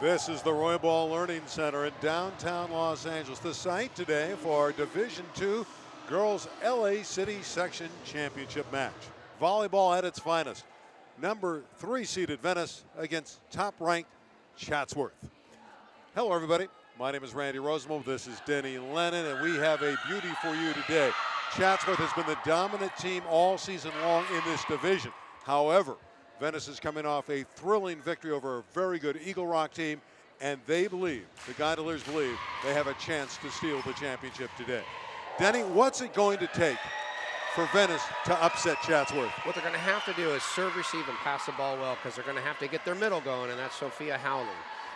This is the Volleyball Learning Center in downtown Los Angeles. The site today for our Division II Girls LA City Section Championship match. Volleyball at its finest. Number 3 seeded Venice against top-ranked Chatsworth. Hello, everybody. My name is Randy Rosenbaum. This is Denny Lennon, and we have a beauty for you today. Chatsworth has been the dominant team all season long in this division. However, Venice is coming off a thrilling victory over a very good Eagle Rock team, and they believe, the Gondoliers believe, they have a chance to steal the championship today. Denny, what's it going to take for Venice to upset Chatsworth? What they're going to have to do is serve, receive, and pass the ball well, because they're going to have to get their middle going, and that's Sophia Howling.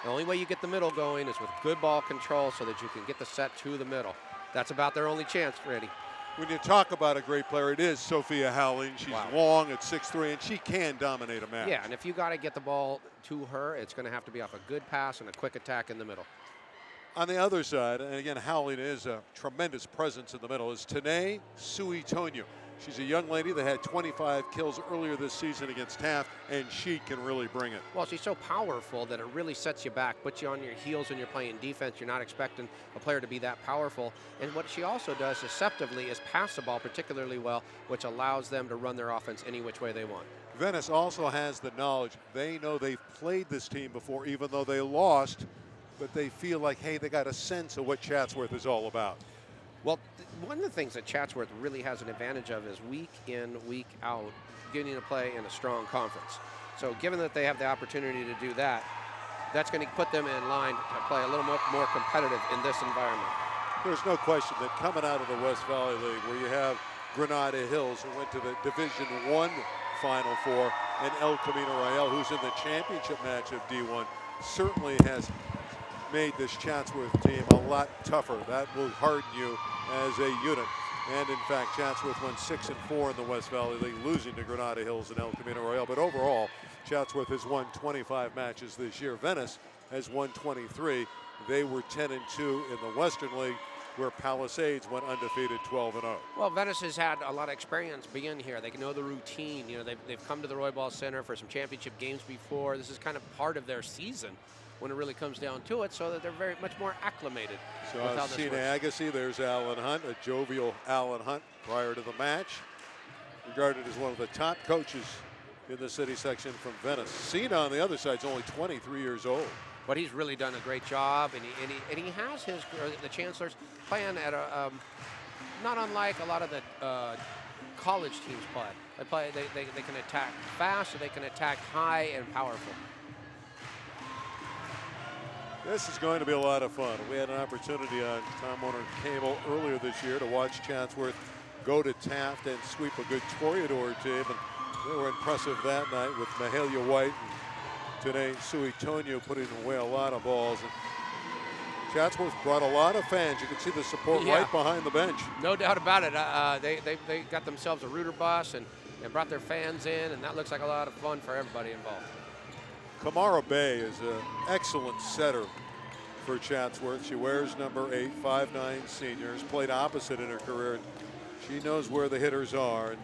The only way you get the middle going is with good ball control so that you can get the set to the middle. That's about their only chance, Randy. When you talk about a great player, it is Sophia Howling. She's long at 6'3", and she can dominate a match. Yeah, and if you got to get the ball to her, it's going to have to be off a good pass and a quick attack in the middle. On the other side, and again, Howling is a tremendous presence in the middle, is Tanae Suitonio. She's a young lady that had 25 kills earlier this season against Taft, and she can really bring it. Well, she's so powerful that it really sets you back, puts you on your heels when you're playing defense. You're not expecting a player to be that powerful. And what she also does deceptively is pass the ball particularly well, which allows them to run their offense any which way they want. Venice also has the knowledge. They know they've played this team before, even though they lost, but they feel like, hey, they got a sense of what Chatsworth is all about. Well, one of the things that Chatsworth really has an advantage of is week in, week out, getting to play in a strong conference. So given that they have the opportunity to do that, that's going to put them in line to play a little more competitive in this environment. There's no question that coming out of the West Valley League, where you have Granada Hills, who went to the Division I Final Four, and El Camino Real, who's in the championship match of D1, certainly has made this Chatsworth team a lot tougher. That will harden you as a unit. And in fact, Chatsworth went 6-4 in the West Valley League, losing to Granada Hills and El Camino Real. But overall, Chatsworth has won 25 matches this year. Venice has won 23. They were 10-2 in the Western League, where Palisades went undefeated 12-0. Well, Venice has had a lot of experience being here. They know the routine. You know, they've come to the Volleyball Center for some championship games before. This is kind of part of their season when it really comes down to it, so that they're very much more acclimated. So Sina Aghassy, there's Alan Hunt, a jovial Alan Hunt prior to the match, regarded as one of the top coaches in the city section from Venice. Sina on the other side is only 23 years old. But he's really done a great job, and he has the Chancellors playing at a not unlike a lot of the college teams play. They can attack fast, or they can attack high and powerful. This is going to be a lot of fun. We had an opportunity on Time Warner Cable earlier this year to watch Chatsworth go to Taft and sweep a good Toreador team, and they were impressive that night with Mahalia White and Tanae Suitonio putting away a lot of balls. And Chatsworth brought a lot of fans. You can see the support right behind the bench. No doubt about it. They got themselves a rooter bus and brought their fans in, and that looks like a lot of fun for everybody involved. Kamara Bay is an excellent setter for Chatsworth. She wears number 8, 5'9" seniors, played opposite in her career. She knows where the hitters are, and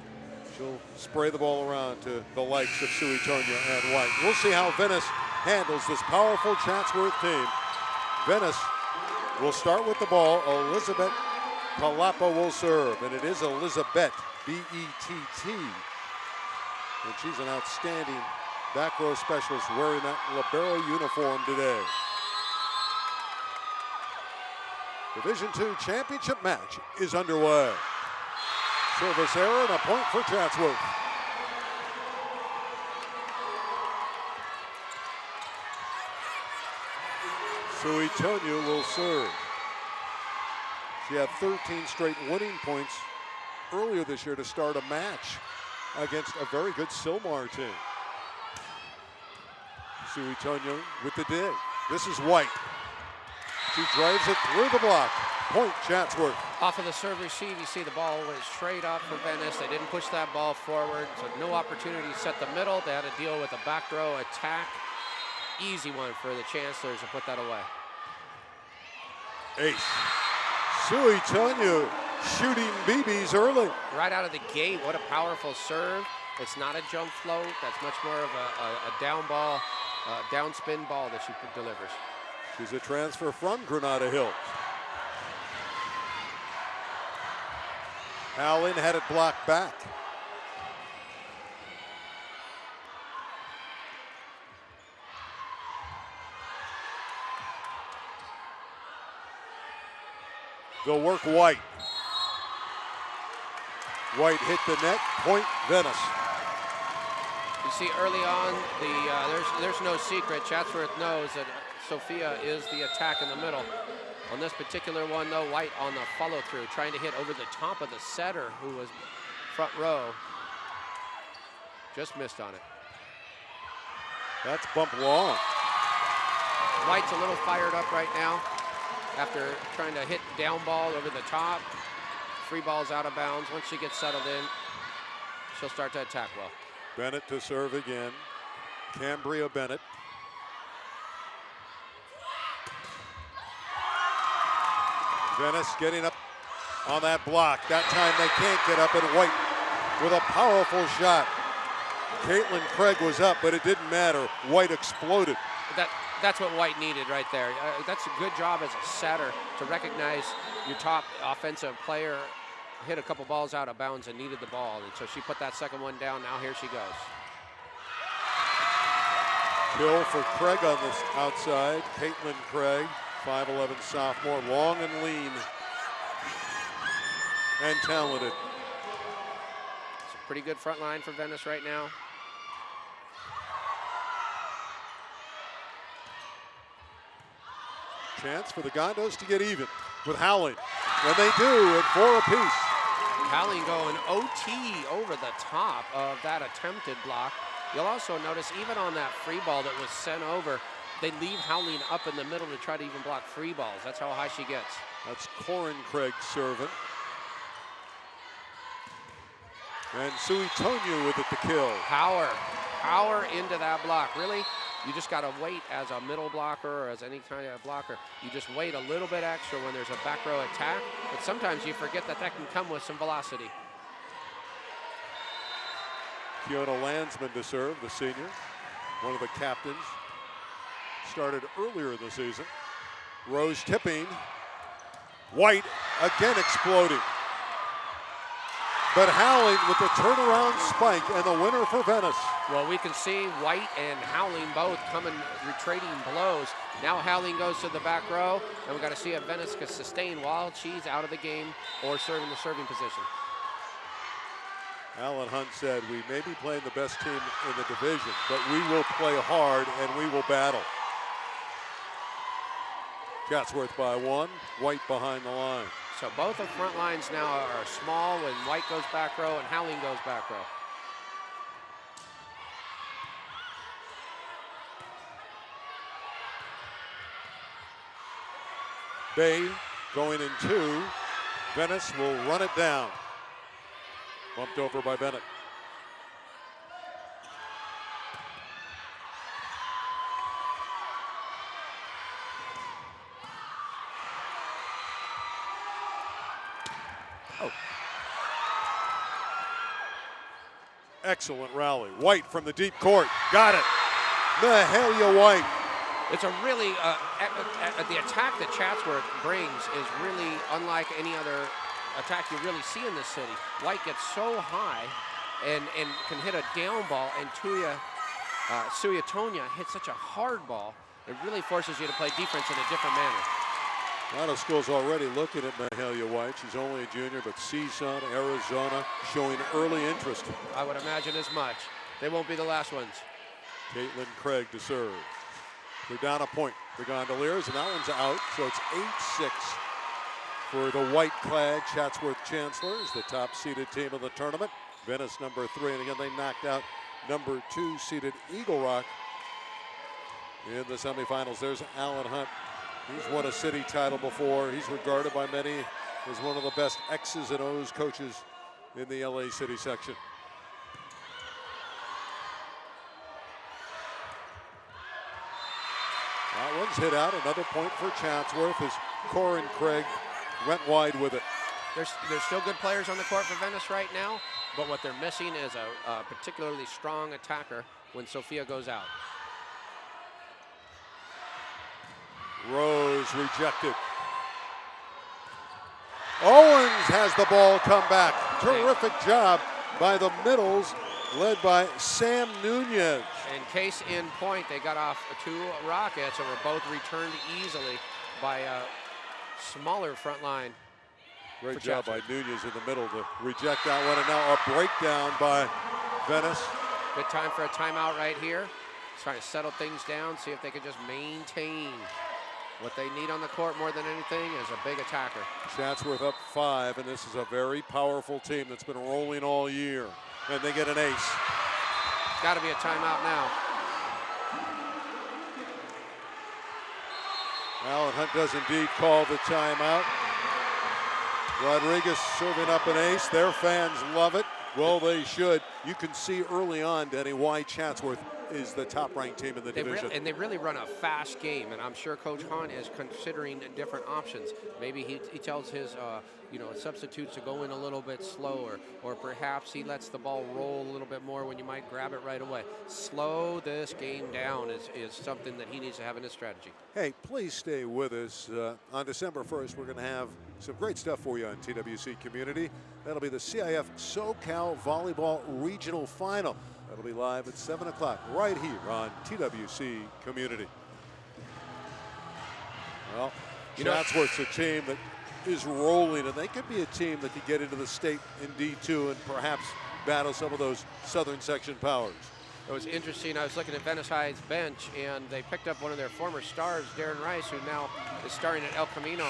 she'll spray the ball around to the likes of Suitonio and White. We'll see how Venice handles this powerful Chatsworth team. Venice will start with the ball. Elizabeth Palapa will serve, and it is Elizabeth, B-E-T-T. And she's an outstanding back row specialist wearing that libero uniform today. Division II championship match is underway. Service error and a point for Chatsworth. Suitonio will serve. She had 13 straight winning points earlier this year to start a match against a very good Silmar team. Suitonio with the dig. This is White. She drives it through the block. Point Chatsworth. Off of the serve receive, you see the ball went straight up for Venice. They didn't push that ball forward, so no opportunity to set the middle. They had to deal with a back row attack. Easy one for the Chancellors to put that away. Ace. Suitonio shooting BBs early. Right out of the gate, what a powerful serve. It's not a jump float. That's much more of a down ball. down spin ball that she delivers. She's a transfer from Granada Hills. Howling had it blocked back. They'll work White. White hit the net, point Venice. You see early on, there's no secret. Chatsworth knows that Sophia is the attack in the middle. On this particular one, though, White on the follow-through, trying to hit over the top of the setter, who was front row. Just missed on it. That's bump long. White's a little fired up right now after trying to hit down ball over the top. Free ball's out of bounds. Once she gets settled in, she'll start to attack well. Bennett to serve again. Cambria Bennett. Venice getting up on that block. That time they can't get up, and White with a powerful shot. Caitlin Craig was up, but it didn't matter. White exploded. That's what White needed right there. That's a good job as a setter to recognize your top offensive player hit a couple balls out of bounds and needed the ball. And so she put that second one down. Now here she goes. Kill for Craig on the outside. Caitlin Craig, 5'11" sophomore, long and lean and talented. It's a pretty good front line for Venice right now. Chance for the Gondos to get even with Howling. When they do, at 4 apiece. Howling going OT over the top of that attempted block. You'll also notice even on that free ball that was sent over, they leave Howling up in the middle to try to even block free balls. That's how high she gets. That's Corin Craig serving. And Suitonia with it to kill. Power into that block. Really, you just got to wait as a middle blocker or as any kind of blocker. You just wait a little bit extra when there's a back row attack, but sometimes you forget that can come with some velocity. Kiona Landsman to serve, the senior, one of the captains. Started earlier in the season. Rose tipping. White again exploding. But Howling with the turnaround spike and the winner for Venice. Well, we can see White and Howling both coming, trading blows. Now Howling goes to the back row, and we've got to see if Venice can sustain while she's out of the game or serving the serving position. Alan Hunt said, we may be playing the best team in the division, but we will play hard and we will battle. Chatsworth by 1, White behind the line. So both of the front lines now are small when White goes back row and Howling goes back row. Bay going in 2. Venice will run it down. Bumped over by Bennett. Oh. Excellent rally. White from the deep court. Got it. Mahalia White. It's a really, the attack that Chatsworth brings is really unlike any other attack you really see in this city. White gets so high and can hit a down ball, and Suitonia hits such a hard ball. It really forces you to play defense in a different manner. A lot of schools already looking at Mahalia White. She's only a junior, but CSUN, Arizona, showing early interest. I would imagine as much. They won't be the last ones. Caitlin Craig to serve. They're down a point, the Gondoliers, and that one's out, so it's 8-6 for the white-clad Chatsworth Chancellors, the top-seeded team of the tournament. Venice number 3, and again they knocked out number 2-seeded Eagle Rock in the semifinals. There's Alan Hunt. He's won a city title before. He's regarded by many as one of the best X's and O's coaches in the LA City section. That one's hit out. Another point for Chatsworth as Corin Craig went wide with it. There's still good players on the court for Venice right now, but what they're missing is a particularly strong attacker when Sophia goes out. Rose rejected. Owens has the ball come back. Terrific job by the middles, led by Sam Nunez. And case in point, they got off 2 rockets and were both returned easily by a smaller front line. Great job by Nunez in the middle to reject that one, and now a breakdown by Venice. Good time for a timeout right here. Trying to settle things down, see if they can just maintain. What they need on the court more than anything is a big attacker. Chatsworth up 5, and this is a very powerful team that's been rolling all year. And they get an ace. Got to be a timeout now. Alan Hunt does indeed call the timeout. Rodriguez serving up an ace. Their fans love it. Well, they should. You can see early on, Denny, why Chatsworth is the top-ranked team in the division. And they really run a fast game, and I'm sure Coach Hunt is considering different options. Maybe he tells his substitutes to go in a little bit slower, or perhaps he lets the ball roll a little bit more when you might grab it right away. Slow this game down is something that he needs to have in his strategy. Hey, please stay with us. On December 1st, we're going to have some great stuff for you on TWC Community. That'll be the CIF SoCal Volleyball Regional Final. That'll be live at 7 o'clock right here on TWC Community. Well, Chatsworth's a team that is rolling, and they could be a team that could get into the state in D2 and perhaps battle some of those southern section powers. It was interesting. I was looking at Venice High's bench, and they picked up one of their former stars, Darren Rice, who now is starring at El Camino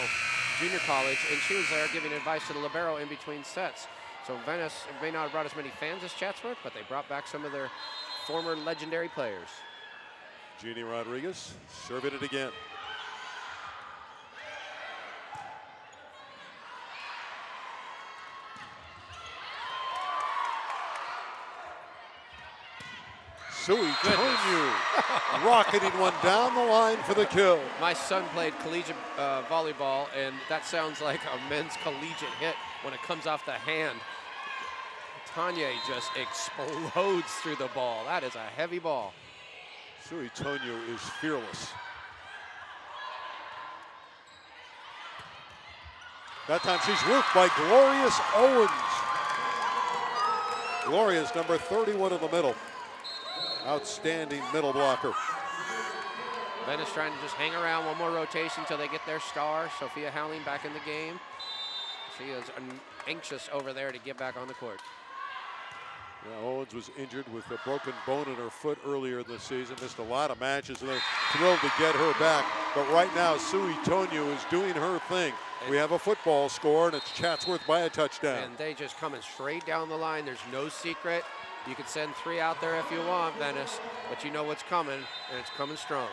Junior College, and she was there giving advice to the libero in between sets. So Venice may not have brought as many fans as Chatsworth, but they brought back some of their former legendary players. Jeannie Rodriguez serving it again. Sui Tonyu rocketing one down the line for the kill. My son played collegiate volleyball, and that sounds like a men's collegiate hit when it comes off the hand. Tanya just explodes through the ball. That is a heavy ball. Sui Tonyu is fearless. That time she's roofed by Glorious Owens. Glorious, number 31 in the middle. Outstanding middle blocker. Venice trying to just hang around one more rotation until they get their star. Sophia Howling back in the game. She is anxious over there to get back on the court. Yeah, Owens was injured with a broken bone in her foot earlier this season. Missed a lot of matches, and they're thrilled to get her back. But right now, Sui Tonyu is doing her thing. We have a football score, and it's Chatsworth by a touchdown. And they just coming straight down the line. There's no secret. You could send 3 out there if you want, Venice, but you know what's coming, and it's coming strong.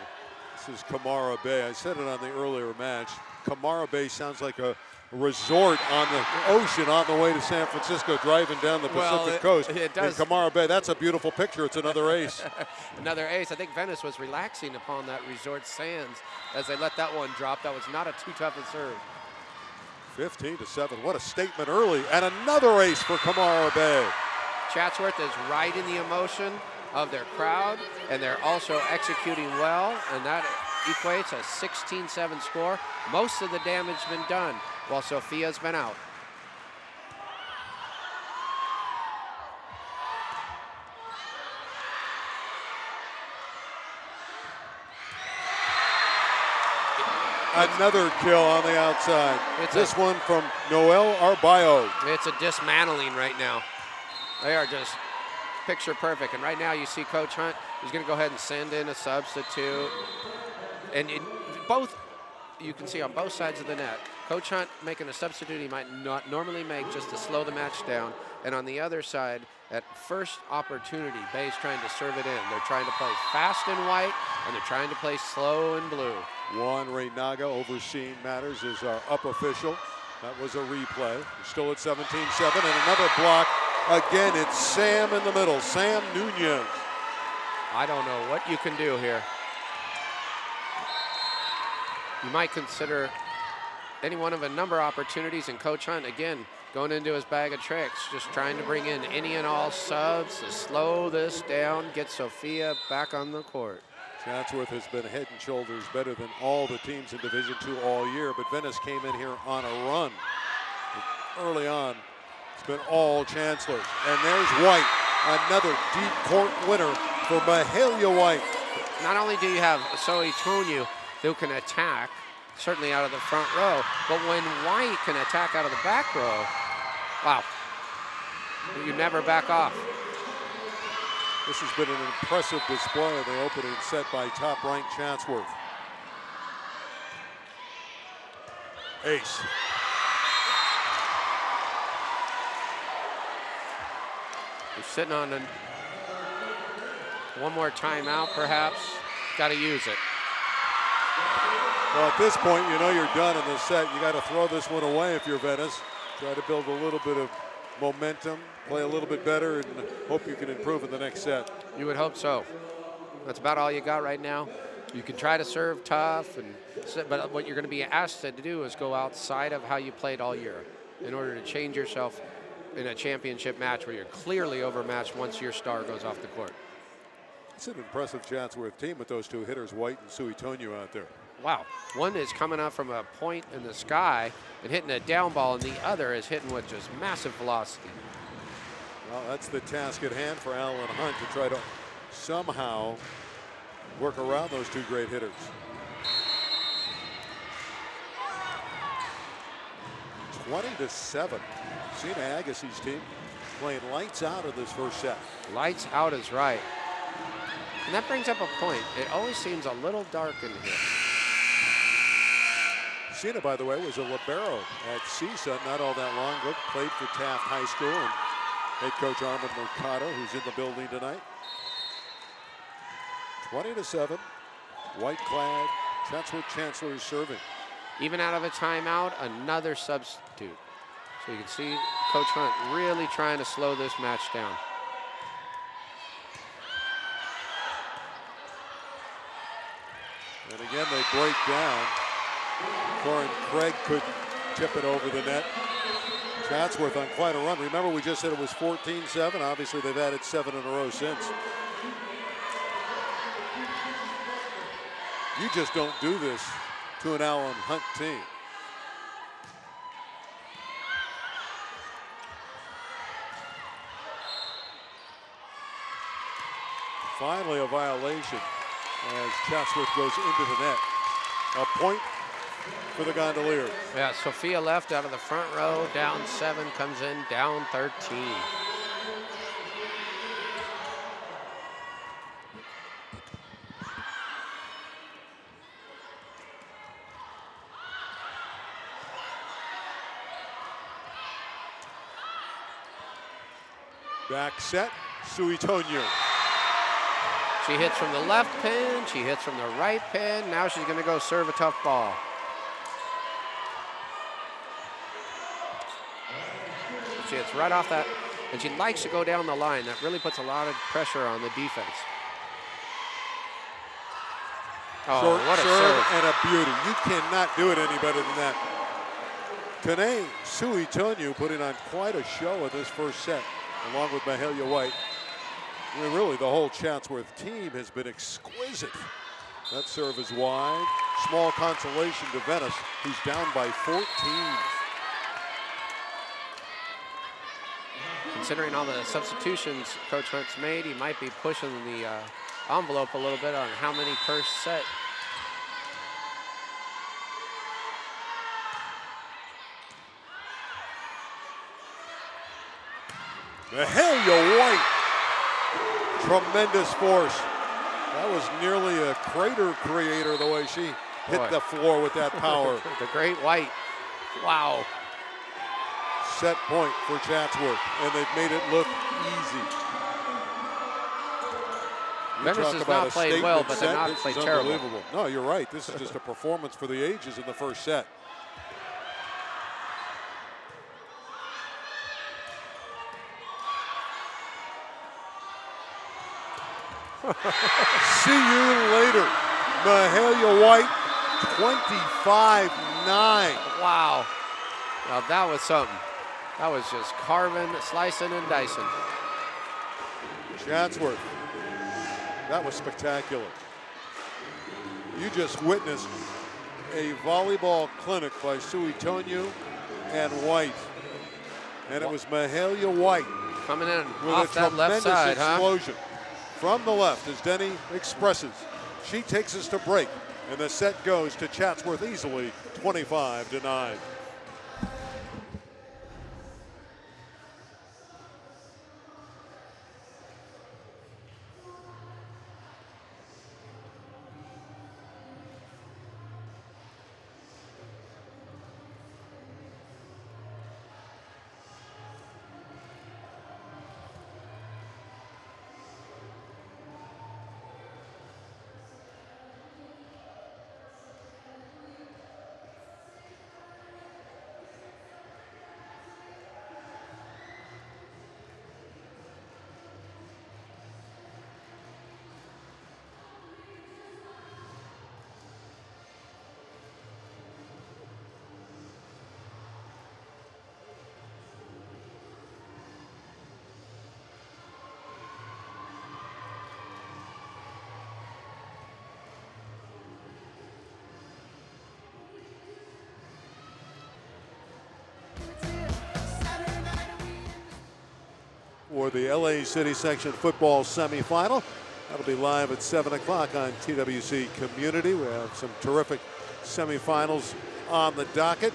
This is Kamara Bay. I said it on the earlier match. Kamara Bay sounds like a resort on the ocean on the way to San Francisco, driving down the Pacific coast. It does. And Kamara Bay, that's a beautiful picture. It's another ace. Another ace. I think Venice was relaxing upon that resort sands as they let that one drop. That was not a too tough a serve. 15-7. What a statement early. And another ace for Kamara Bay. Chatsworth is riding the emotion of their crowd, and they're also executing well, and that equates a 16-7 score. Most of the damage been done while Sophia's been out. Another kill on the outside. This one from Noel Arbayo. It's a dismantling right now. They are just picture perfect. And right now you see Coach Hunt, he's going to go ahead and send in a substitute. And you can see on both sides of the net, Coach Hunt making a substitute he might not normally make just to slow the match down. And on the other side, at first opportunity, Bay's trying to serve it in. They're trying to play fast and white, and they're trying to play slow and blue. Juan Reynaga overseeing matters is our up official. That was a replay. We're still at 17-7, and another block. Again, it's Sam in the middle, Sam Nunez. I don't know what you can do here. You might consider any one of a number of opportunities, and Coach Hunt, again, going into his bag of tricks, just trying to bring in any and all subs to slow this down, get Sophia back on the court. Chatsworth has been head and shoulders better than all the teams in Division II all year, but Venice came in here on a run. Early on, it's been all Chancellors. And there's White, another deep court winner for Mahalia White. Not only do you have Zoe Tonu who can attack, certainly out of the front row, but when White can attack out of the back row, wow, you never back off. This has been an impressive display of the opening set by top-ranked Chatsworth. Ace. You're sitting on one more timeout, perhaps. Got to use it. Well, at this point, you know you're done in the set. You got to throw this one away if you're Venice. Try to build a little bit of momentum, play a little bit better, and hope you can improve in the next set. You would hope so. That's about all you got right now. You can try to serve tough, but what you're going to be asked to do is go outside of how you played all year in order to change yourself in a championship match where you're clearly overmatched once your star goes off the court. It's an impressive Chatsworth team with those two hitters, White and Suitonu, out there. Wow, one is coming up from a point in the sky and hitting a down ball, and the other is hitting with just massive velocity. Well, that's the task at hand for Allen Hunt, to try to somehow work around those two great hitters. 20-7. Sina Agassy's team playing lights out of this first set. Lights out is right. And that brings up a point. It always seems a little dark in here. Sina, by the way, was a libero at CISA not all that long ago. Played for Taft High School, and head coach Armand Mercado, who's in the building tonight. 20-7. White-clad Chatsworth Chancellors serving. Even out of a timeout, another substitute. So you can see Coach Hunt really trying to slow this match down. And again, they break down. Corin Craig could tip it over the net. Chatsworth on quite a run. Remember, we just said it was 14-7. Obviously, they've added 7 in a row since. You just don't do this to an Allen Hunt team. Finally, a violation as Chatsworth goes into the net. A point for the Gondoliers. Yeah, Sophia left out of the front row, down 7, comes in, down 13. Back set, Suitonu. She hits from the left pin, she hits from the right pin. Now she's going to go serve a tough ball. She hits right off that, and she likes to go down the line. That really puts a lot of pressure on the defense. Oh, Short what a serve serve. and a beauty. You cannot do it any better than that. Tanae Suitonu putting on quite a show in this first set, along with Mahalia White. I mean, really, the whole Chatsworth team has been exquisite. That serve is wide. Small consolation to Venice, who's down by 14. Considering all the substitutions Coach Hunt's made, he might be pushing the envelope a little bit on how many per set. Mahalia White. Tremendous force. That was nearly a crater creator the way she hit the floor with that power. The great White. Wow. Set point for Chatsworth, and they've made it look easy. Venice has not played well, but they're not played terrible. No, you're right. This is just a performance for the ages in the first set. See you later. Mahalia White, 25-9. Wow. Now that was something. That was just carving, slicing, and dicing. Chatsworth, that was spectacular. You just witnessed a volleyball clinic by Suitonio and White. And it was Mahalia White coming in with off a that left tremendous side, explosion from the left, as Denny expresses. She takes us to break, and the set goes to Chatsworth easily, 25-9. For the LA City Section football semifinal. That'll be live at 7 o'clock on TWC Community. We have some terrific semifinals on the docket.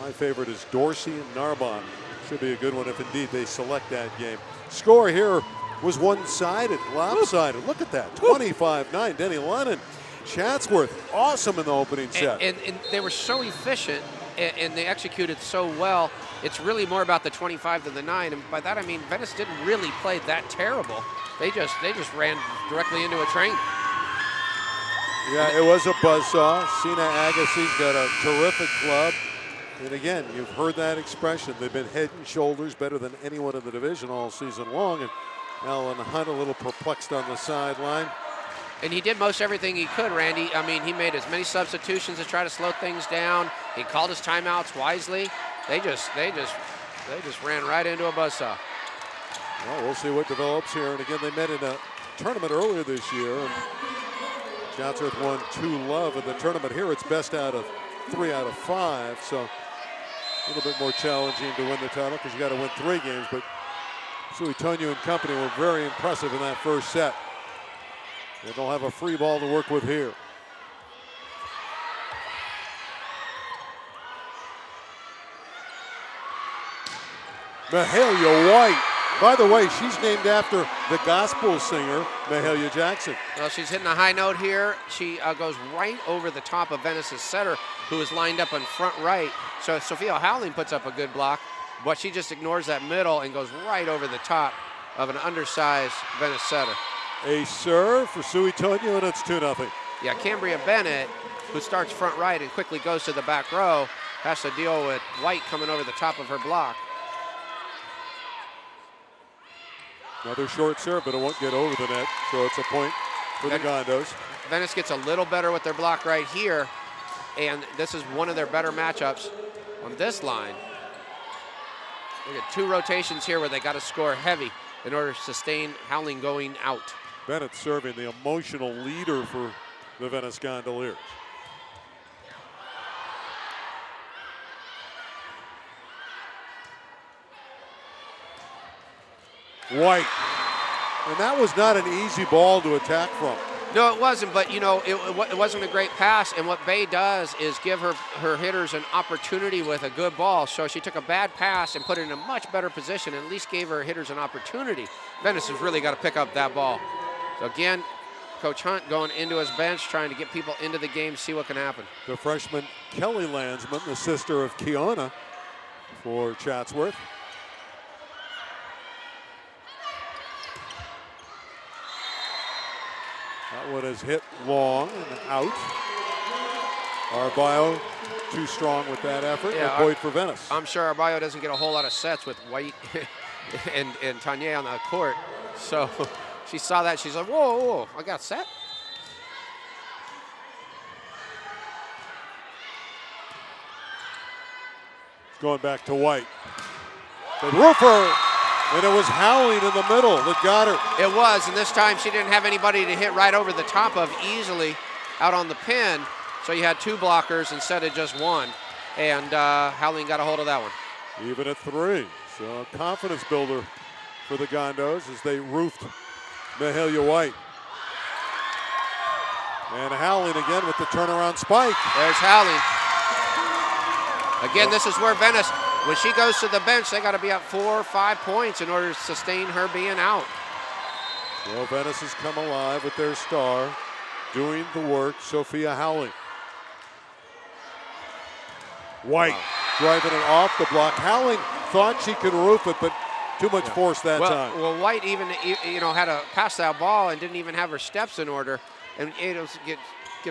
My favorite is Dorsey and Narbonne. Should be a good one if indeed they select that game. Score here was one-sided, lopsided. Look at that, 25-9. Denny Lennon. Chatsworth, awesome in the opening set. And they were so efficient, and they executed so well. It's really more about the 25 than the 9, and by that I mean Venice didn't really play that terrible. They just ran directly into a train. Yeah, it was a buzzsaw. Sina Aghassy's got a terrific club. And again, you've heard that expression. They've been head and shoulders better than anyone in the division all season long. And Alan Hunt a little perplexed on the sideline. And he did most everything he could, Randy. I mean, he made as many substitutions to try to slow things down. He called his timeouts wisely. They just ran right into a buzzsaw. Well, we'll see what develops here. And again, they met in a tournament earlier this year. And Chatsworth won 2-love in the tournament. Here it's best out of 3 out of 5. So a little bit more challenging to win the title because you got to win 3 games. But Suitonio and company were very impressive in that first set. And they'll have a free ball to work with here. Mahalia White. By the way, she's named after the gospel singer, Mahalia Jackson. Well, she's hitting a high note here. She goes right over the top of Venice's setter, who is lined up in front right. So Sophia Howling puts up a good block, but she just ignores that middle and goes right over the top of an undersized Venice setter. A serve for Suitonio, and it's 2-0. Yeah, Cambria Bennett, who starts front right and quickly goes to the back row, has to deal with White coming over the top of her block. Another short serve, but it won't get over the net, so it's a point for the Gondos. Venice gets a little better with their block right here, and this is one of their better matchups on this line. They get 2 rotations here where they got to score heavy in order to sustain Howling going out. Bennett serving the emotional leader for the Venice Gondoliers. White. And that was not an easy ball to attack from. No, it wasn't, but you know, it wasn't a great pass, and what Bay does is give her hitters an opportunity with a good ball. So she took a bad pass and put it in a much better position, and at least gave her hitters an opportunity. Venice has really got to pick up that ball. So again, Coach Hunt going into his bench, trying to get people into the game, see what can happen. The freshman Kelly Landsman, the sister of Kiona for Chatsworth. That one is hit long and out. Arbaio too strong with that effort. Yeah, a point for Venice. I'm sure Arbaio doesn't get a whole lot of sets with White and Tanya on the court. So she saw that. She's like, whoa, whoa, I got set. Going back to White. The roofer. And it was Howling in the middle that got her. It was, and this time she didn't have anybody to hit right over the top of easily. out on the pin, so you had 2 blockers instead of just 1. And Howling got a hold of that one. Even at 3. So a confidence builder for the Gondos as they roofed Mahalia White. And Howling again with the turnaround spike. There's Howling. Again, this is where Venice, when she goes to the bench, they got to be up 4 or 5 points in order to sustain her being out. Well, Venice has come alive with their star doing the work, Sophia Howling. White driving it off the block. Howling thought she could roof it, but too much force that time. Well, White even had to pass that ball and didn't even have her steps in order, and able to get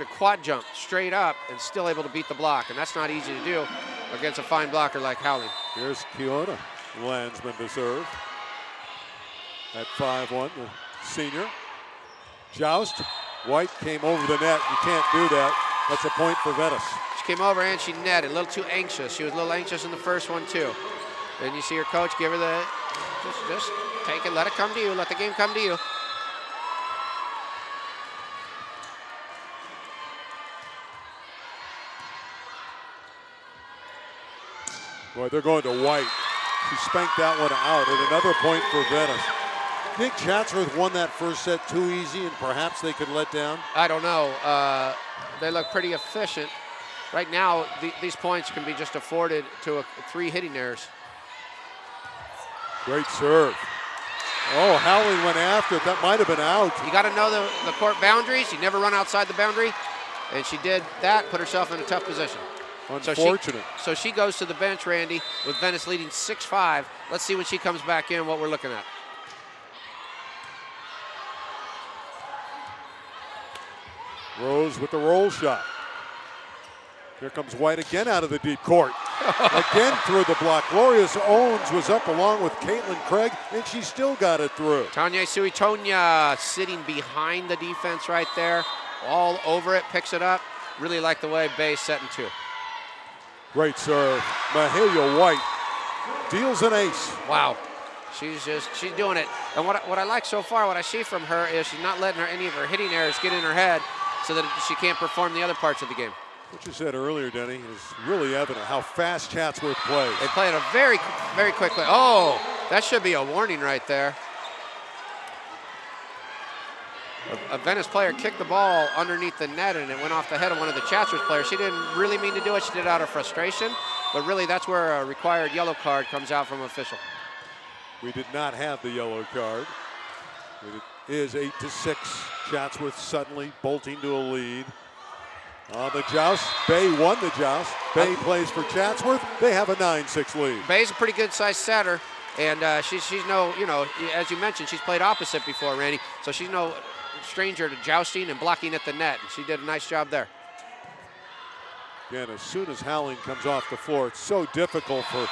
a quad jump straight up and still able to beat the block, and that's not easy to do against a fine blocker like Howling. Here's Kiona Landsman to serve at 5-1, the senior. Joust. White came over the net. You can't do that. That's a point for Venice. She came over and she netted, a little too anxious. She was a little anxious in the first one too. Then you see her coach give her the, just take it, let it come to you, let the game come to you. Boy, they're going to White. She spanked that one out, and another point for Venice. I think Chatsworth won that first set too easy, and perhaps they could let down. I don't know. They look pretty efficient. Right now, these points can be just afforded to 3 hitting errors. Great serve. Oh, Howling went after it. That might have been out. You got to know the court boundaries. You never run outside the boundary. And she did that, put herself in a tough position. Unfortunate. So she goes to the bench, Randy, with Venice leading 6-5. Let's see when she comes back in what we're looking at. Rose with the roll shot. Here comes White again out of the deep court. Again through the block. Glorious Owens was up along with Caitlin Craig, and she still got it through. Tanya Suitonia sitting behind the defense right there. All over it, picks it up. Really like the way Bay's setting 2. Great serve. Mahalia White deals an ace. Wow. She's doing it. And what I like so far, what I see from her is she's not letting any of her hitting errors get in her head so that she can't perform the other parts of the game. What you said earlier, Denny, is really evident how fast Chatsworth plays. They play at a very, very quick play. Oh, that should be a warning right there. A Venice player kicked the ball underneath the net and it went off the head of one of the Chatsworth players. She didn't really mean to do it. She did it out of frustration. But really, that's where a required yellow card comes out from an official. We did not have the yellow card. It is 8-6. Chatsworth suddenly bolting to a lead. On the joust, Bay won the joust. Bay plays for Chatsworth. They have a 9-6 lead. Bay's a pretty good-sized setter, and she's no, as you mentioned, she's played opposite before, Randy. So she's no stranger to jousting and blocking at the net. And she did a nice job there. Again, as soon as Howling comes off the floor, it's so difficult for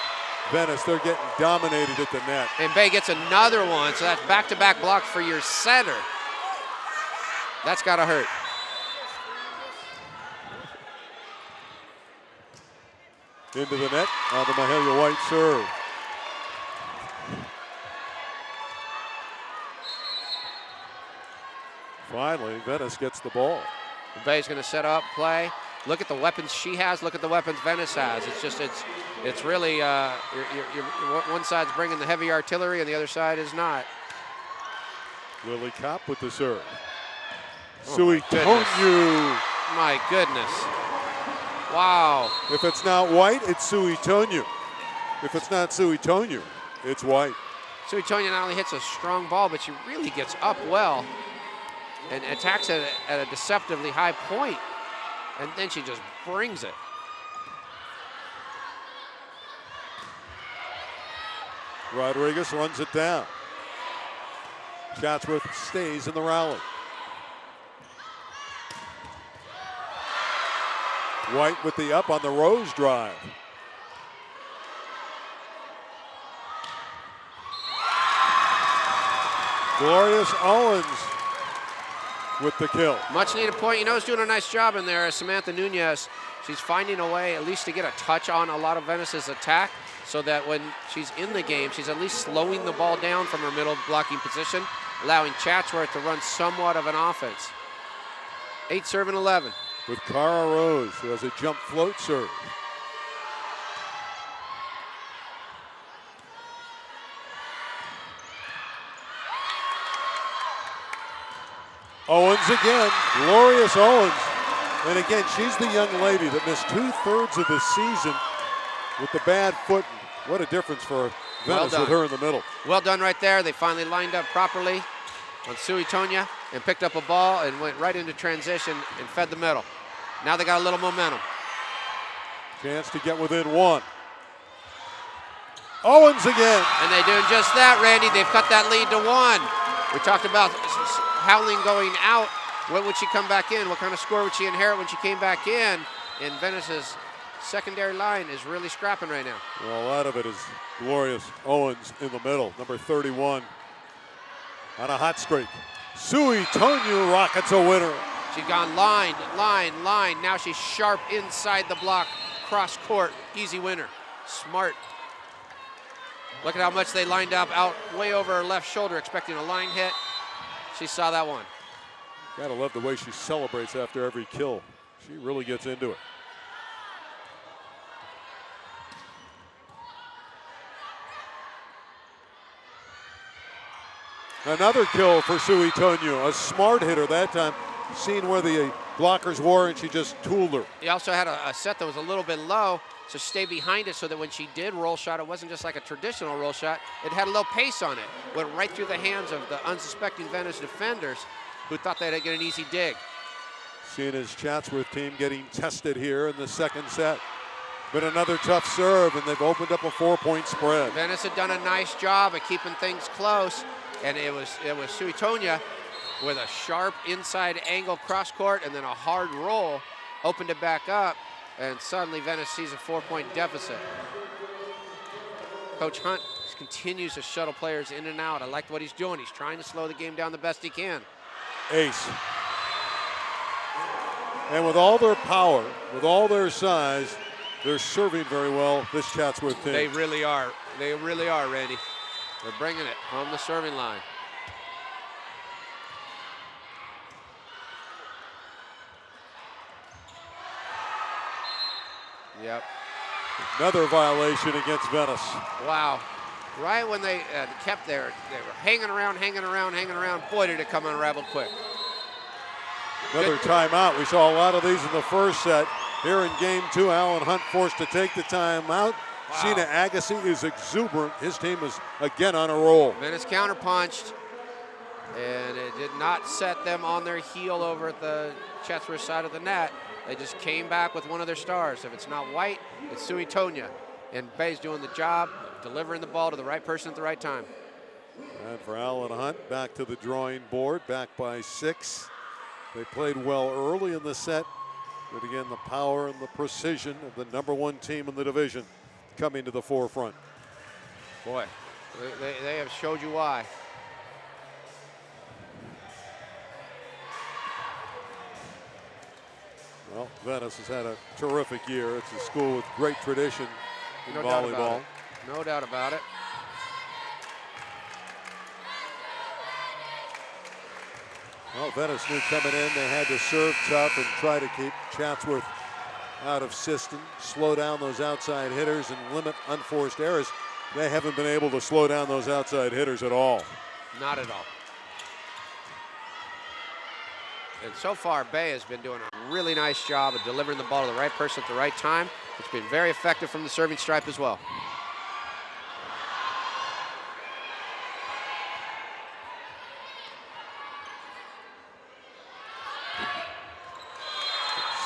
Venice. They're getting dominated at the net. And Bay gets another one, so that's back-to-back blocks for your setter. That's got to hurt. Into the net on the Mahalia White serve. Finally, Venice gets the ball. Bay's going to set up, play. Look at the weapons she has. Look at the weapons Venice has. It's really one side's bringing the heavy artillery and the other side is not. Lily Kopp with the serve. Oh Suitonia. My goodness. Wow. If it's not White, it's Suitonia. If it's not Suitonia, it's White. Suitonia not only hits a strong ball, but she really gets up well and attacks at a deceptively high point. And then she just brings it. Rodriguez runs it down. Chatsworth stays in the rally. White with the up on the Rose drive. Glorious Owens with the kill. Much needed point. He's doing a nice job in there. Samantha Nunez, she's finding a way at least to get a touch on a lot of Venice's attack so that when she's in the game, she's at least slowing the ball down from her middle blocking position, allowing Chatsworth to run somewhat of an offense. 8 serving 11. With Cara Rose, who has a jump float serve. Owens again, glorious Owens. And again, she's the young lady that missed 2/3 of the season with the bad foot. What a difference for Venice with her in the middle. Well done right there. They finally lined up properly on Suitonia and picked up a ball and went right into transition and fed the middle. Now they got a little momentum. Chance to get within one. Owens again. And they're doing just that, Randy. They've cut that lead to 1. We talked about Howling going out. When would she come back in? What kind of score would she inherit when she came back in? And Venice's secondary line is really scrapping right now. Well, a lot of it is glorious Owens in the middle, number 31, on a hot streak. Suitonia rockets a winner. She's gone line, line, line. Now she's sharp inside the block, cross court, easy winner. Smart. Look at how much they lined up out way over her left shoulder, expecting a line hit. She saw that one. Gotta love the way she celebrates after every kill. She really gets into it. Another kill for Suitonia, a smart hitter that time. Seen where the blockers were and she just tooled her. He also had a set that was a little bit low, so stay behind it so that when she did roll shot, it wasn't just like a traditional roll shot. It had a little pace on it. Went right through the hands of the unsuspecting Venice defenders who thought they'd get an easy dig. Sina's Chatsworth team getting tested here in the second set. Been another tough serve, and they've opened up a 4-point spread. Venice had done a nice job of keeping things close, and it was Suitonia with a sharp inside angle cross court and then a hard roll, opened it back up, and suddenly Venice sees a 4-point deficit. Coach Hunt continues to shuttle players in and out. I like what he's doing. He's trying to slow the game down the best he can. Ace. And with all their power, with all their size, they're serving very well, this Chatsworth team. They really are. They really are, Randy. They're bringing it from the serving line. Yep. Another violation against Venice. Wow. Right when they kept there, they were hanging around. Boy, did it come unraveled quick. Another timeout. We saw a lot of these in the first set. Here in game 2, Alan Hunt forced to take the timeout. Wow. Sina Aghassy is exuberant. His team is again on a roll. Venice counterpunched, and it did not set them on their heel over at the Chatsworth side of the net. They just came back with one of their stars. If it's not White, it's Suitonia. And Bay's doing the job, delivering the ball to the right person at the right time. And for Alan Hunt, back to the drawing board, back by 6. They played well early in the set, but again, the power and the precision of the #1 team in the division coming to the forefront. Boy, they have showed you why. Well, Venice has had a terrific year. It's a school with great tradition in No volleyball. doubt about it. No doubt about it. Well, Venice knew coming in they had to serve tough and try to keep Chatsworth out of system, slow down those outside hitters and limit unforced errors. They haven't been able to slow down those outside hitters at all. Not at all. And so far, Bay has been doing a really nice job of delivering the ball to the right person at the right time. It's been very effective from the serving stripe as well.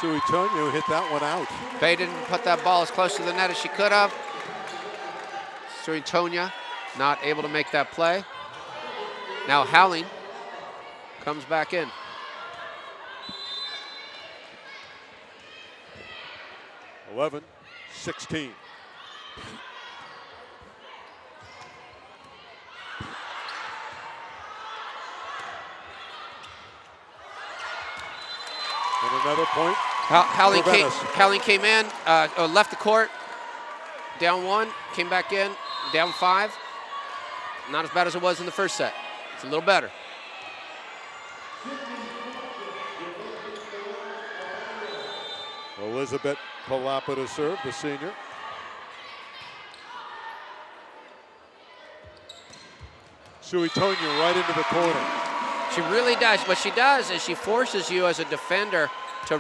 Suitonia hit that one out. Bay didn't put that ball as close to the net as she could have. Suitonia not able to make that play. Now Howling comes back in. Eleven, 16. And another point. Howling came in, left the court, down 1, came back in, down 5. Not as bad as it was in the first set. It's a little better. Elizabeth Palapa to serve, the senior. Suitonia right into the corner. She really does. What she does is she forces you as a defender to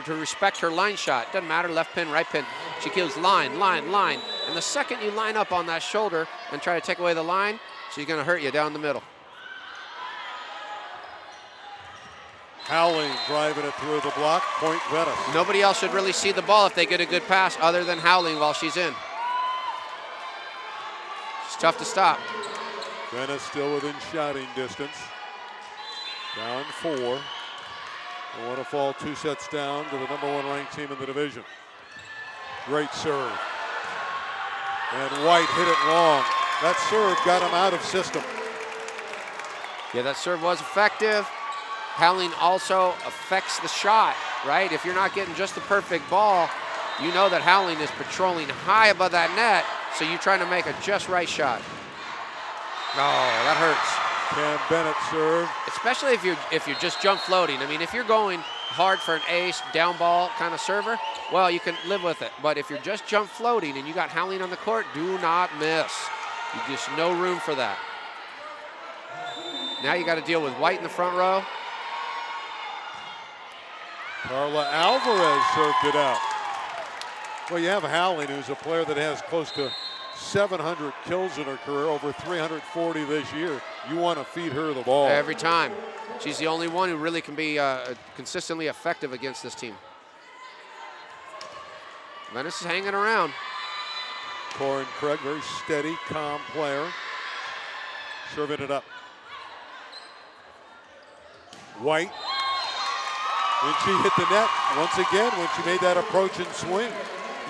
respect her line shot. Doesn't matter, left pin, right pin. She kills line, line, line. And the second you line up on that shoulder and try to take away the line, she's going to hurt you down the middle. Howling driving it through the block, point Venice. Nobody else should really see the ball if they get a good pass other than Howling while she's in. It's tough to stop. Venice still within shouting distance. Down 4. They want to fall 2 sets down to the #1 ranked team in the division. Great serve. And White hit it long. That serve got him out of system. Yeah, that serve was effective. Howling also affects the shot, right? If you're not getting just the perfect ball, you know that Howling is patrolling high above that net, so you're trying to make a just right shot. Oh, that hurts. Cam Bennett serve. Especially if you're just jump floating. I mean, if you're going hard for an ace, down ball kind of server, well, you can live with it. But if you're just jump floating and you got Howling on the court, do not miss. You just no room for that. Now you got to deal with White in the front row. Carla Alvarez served it out. Well, you have Howling, who's a player that has close to 700 kills in her career, over 340 this year. You want to feed her the ball. Every time. She's the only one who really can be consistently effective against this team. Venice is hanging around. Corin Craig, very steady, calm player. Serving it up. White. When she hit the net, once again, when she made that approach and swing.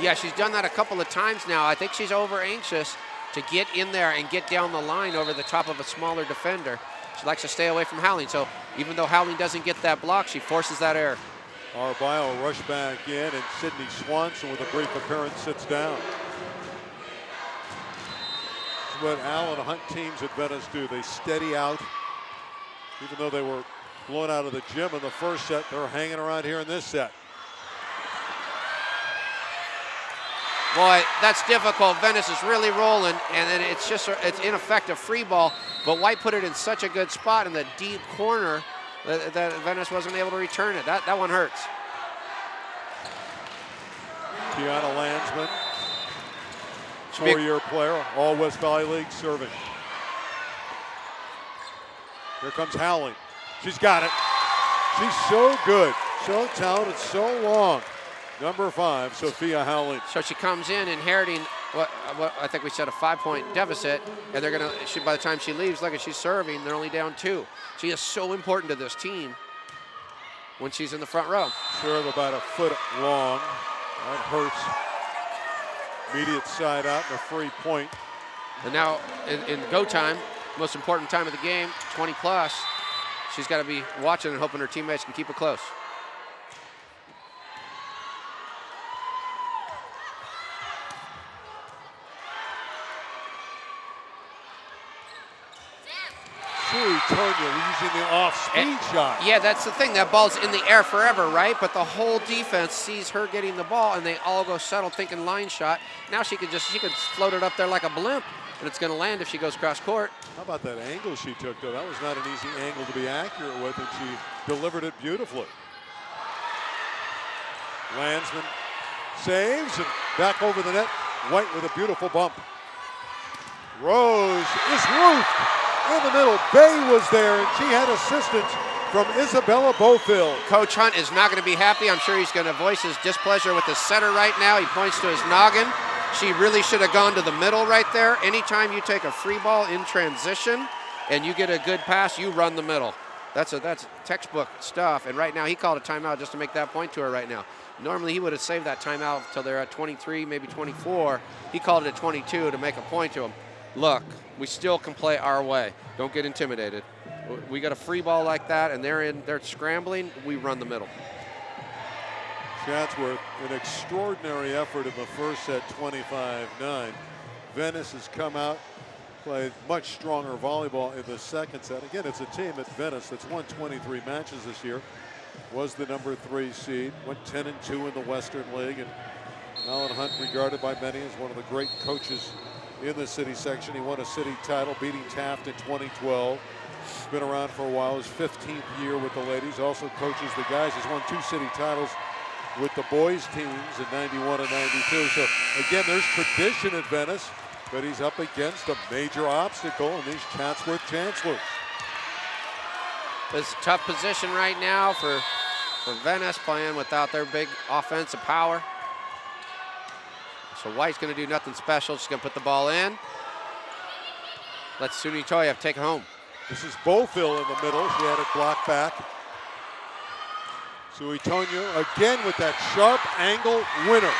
Yeah, she's done that a couple of times now. I think she's over anxious to get in there and get down the line over the top of a smaller defender. She likes to stay away from Howling, so even though Howling doesn't get that block, she forces that error. Arbaio rush back in, and Sydney Swanson with a brief appearance sits down. This is what Allen Hunt teams at Venice do. They steady out. Even though they were blown out of the gym in the first set, they're hanging around here in this set. Boy, that's difficult. Venice is really rolling, and then it's ineffective free ball. But White put it in such a good spot in the deep corner that Venice wasn't able to return it. That one hurts. Tiana Landsman, 4-year player, all West Valley League serving. Here comes Howling. She's got it. She's so good, so talented, so long. Number 5, Sophia Howling. So she comes in inheriting what I think we said a 5-point deficit, and they're gonna. By the time she leaves, look at she's serving. They're only down 2. She is so important to this team when she's in the front row. Serve about a foot long. That hurts. Immediate side out and a free point. And now in go time, most important time of the game, 20 plus. She's got to be watching and hoping her teammates can keep it close. Suitonia using the off-speed shot. Yeah, that's the thing. That ball's in the air forever, right? But the whole defense sees her getting the ball, and they all go settle thinking line shot. Now she could float it up there like a blimp, and it's going to land if she goes cross court. How about that angle she took, though? That was not an easy angle to be accurate with, and she delivered it beautifully. Landsman saves, and back over the net. White with a beautiful bump. Rose is roofed. In the middle, Bay was there, and she had assistance from Isabella Bofill. Coach Hunt is not going to be happy. I'm sure he's going to voice his displeasure with the setter right now. He points to his noggin. She really should have gone to the middle right there. Anytime you take a free ball in transition and you get a good pass, you run the middle. That's textbook stuff, and right now he called a timeout just to make that point to her right now. Normally he would have saved that timeout until they're at 23, maybe 24. He called it at 22 to make a point to him. Look, we still can play our way. Don't get intimidated. We got a free ball like that, and they're scrambling. We run the middle. Chatsworth, an extraordinary effort in the first set, 25-9. Venice has come out, played much stronger volleyball in the second set. Again, it's a team at Venice that's won 23 matches this year. was the number 3 seed, went 10-2 in the Western League, and Alan Hunt, regarded by many as one of the great coaches in the city section. He won a city title, beating Taft in 2012. He's been around for a while, his 15th year with the ladies. Also coaches the guys. He's won 2 city titles with the boys teams in 91 and 92. So again, there's tradition at Venice, but he's up against a major obstacle in these Chatsworth Chancellors. It's a tough position right now for Venice, playing without their big offensive power. So White's going to do nothing special. She's going to put the ball in. Let Suni Toyev take it home. This is Beaufil in the middle. She had it blocked back. Suitonia again with that sharp angle winner.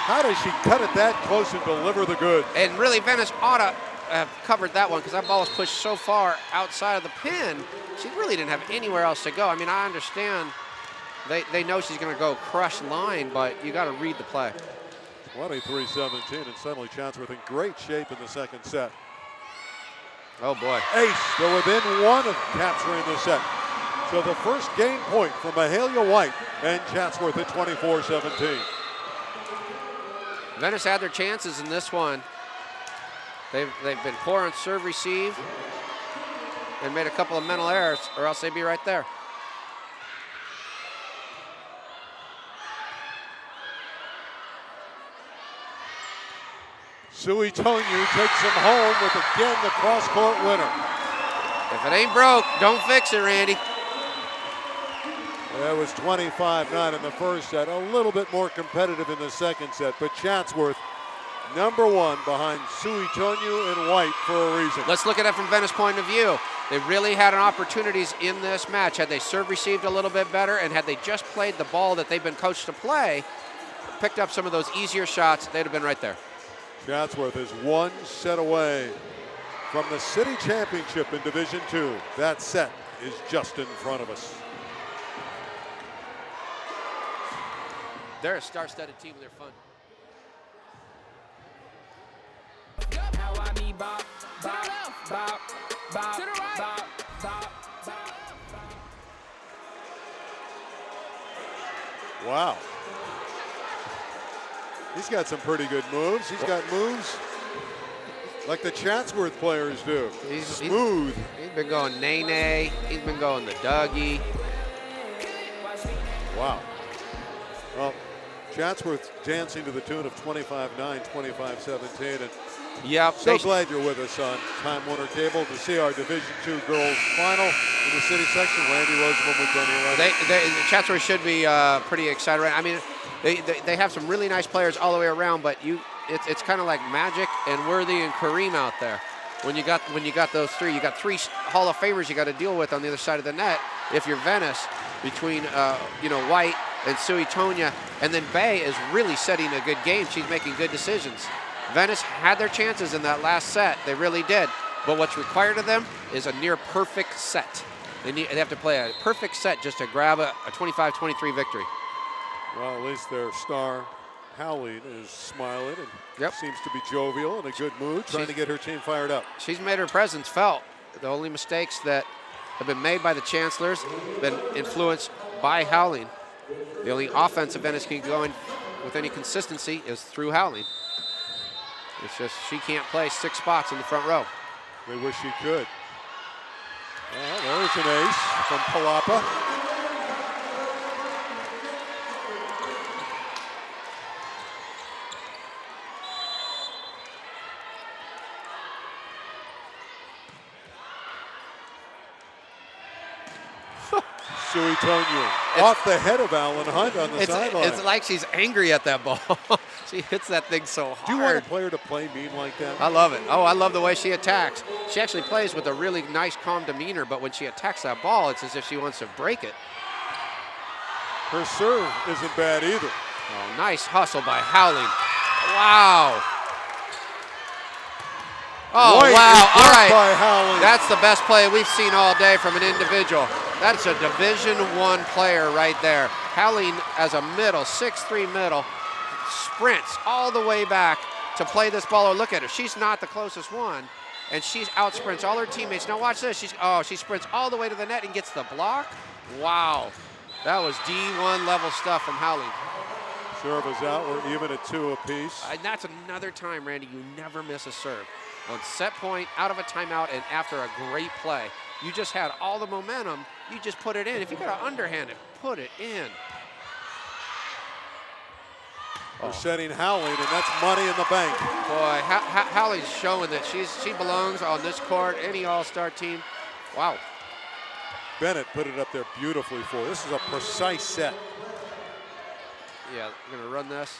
How does she cut it that close and deliver the goods? And really, Venice ought to have covered that one because that ball was pushed so far outside of the pin. She really didn't have anywhere else to go. I mean, I understand they know she's going to go crush line, but you got to read the play. 23-17, and suddenly Chatsworth in great shape in the second set. Oh boy. Ace, they're within 1 of capturing the set. So the first game point for Mahalia White and Chatsworth at 24-17. Venice had their chances in this one. They've been poor on serve receive and made a couple of mental errors, or else they'd be right there. Suitonia takes him home with, again, the cross-court winner. If it ain't broke, don't fix it, Randy. That was 25-9 in the first set, a little bit more competitive in the second set, but Chatsworth number 1 behind Suitonia and White for a reason. Let's look at it from Venice's point of view. They really had opportunities in this match. Had they serve received a little bit better, and had they just played the ball that they've been coached to play, picked up some of those easier shots, they'd have been right there. Chatsworth is 1 set away from the city championship in Division II. That set is just in front of us. They're a star-studded team and they're fun. Wow. He's got some pretty good moves. He's got moves like the Chatsworth players do. He's smooth. He's been going nay-nay. He's been going the Dougie. Wow. Well, Chatsworth dancing to the tune of 25-9, 25-17. And yep, so glad you're with us on Time Warner Cable to see our Division II girls final in the city section. Randy Rosenbaum with Denny. Chatsworth should be pretty excited. Right? I mean, they have some really nice players all the way around, but it's kind of like Magic and Worthy and Kareem out there. When you got those 3, you got 3 Hall of Famers you got to deal with on the other side of the net. If you're Venice, between White and Suitonia, and then Bay is really setting a good game. She's making good decisions. Venice had their chances in that last set. They really did. But what's required of them is a near perfect set. They have to play a perfect set just to grab a 25-23 victory. Well, at least their star, Howleen, is smiling and seems to be jovial and a good mood, trying to get her team fired up. She's made her presence felt. The only mistakes that have been made by the Chancellors have been influenced by Howleen. The only offense Venice can go in with any consistency is through Howleen. It's just she can't play 6 spots in the front row. They wish she could. Well, there's an ace from Palapa. Suitonia off the head of Alan Hunt on the sideline. It's like she's angry at that ball. She hits that thing so hard. Do you want a player to play mean like that? I love it. Oh, I love the way she attacks. She actually plays with a really nice, calm demeanor, but when she attacks that ball, it's as if she wants to break it. Her serve isn't bad either. Oh, nice hustle by Howling. Wow. Oh, White wow. All right. By Howling. That's the best play we've seen all day from an individual. That's a Division I player right there. Howling as a middle, 6'3" middle, sprints all the way back to play this ball. Oh, look at her. She's not the closest one, and she out-sprints all her teammates. Now watch this. She sprints all the way to the net and gets the block. Wow. That was D1 level stuff from Howling. Serve is out. We're even at 2 apiece. And that's another time, Randy, you never miss a serve. On set point, out of a timeout, and after a great play. You just had all the momentum. You just put it in. If you got to underhand it, put it in. We're setting Howling, and that's money in the bank. Boy, Howley's showing that she belongs on this court, any all-star team. Wow. Bennett put it up there beautifully for her. This is a precise set. Yeah, I'm going to run this.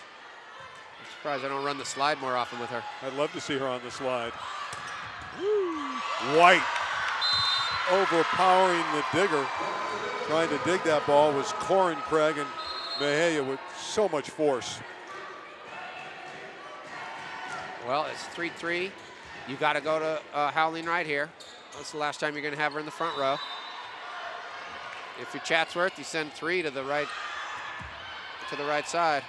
I'm surprised I don't run the slide more often with her. I'd love to see her on the slide. White overpowering the digger. Trying to dig that ball was Corin Craig, and Mejia with so much force. Well, it's 3-3. You got to go to Howling right here. That's the last time you're going to have her in the front row. If you're Chatsworth, you send 3 to the right side.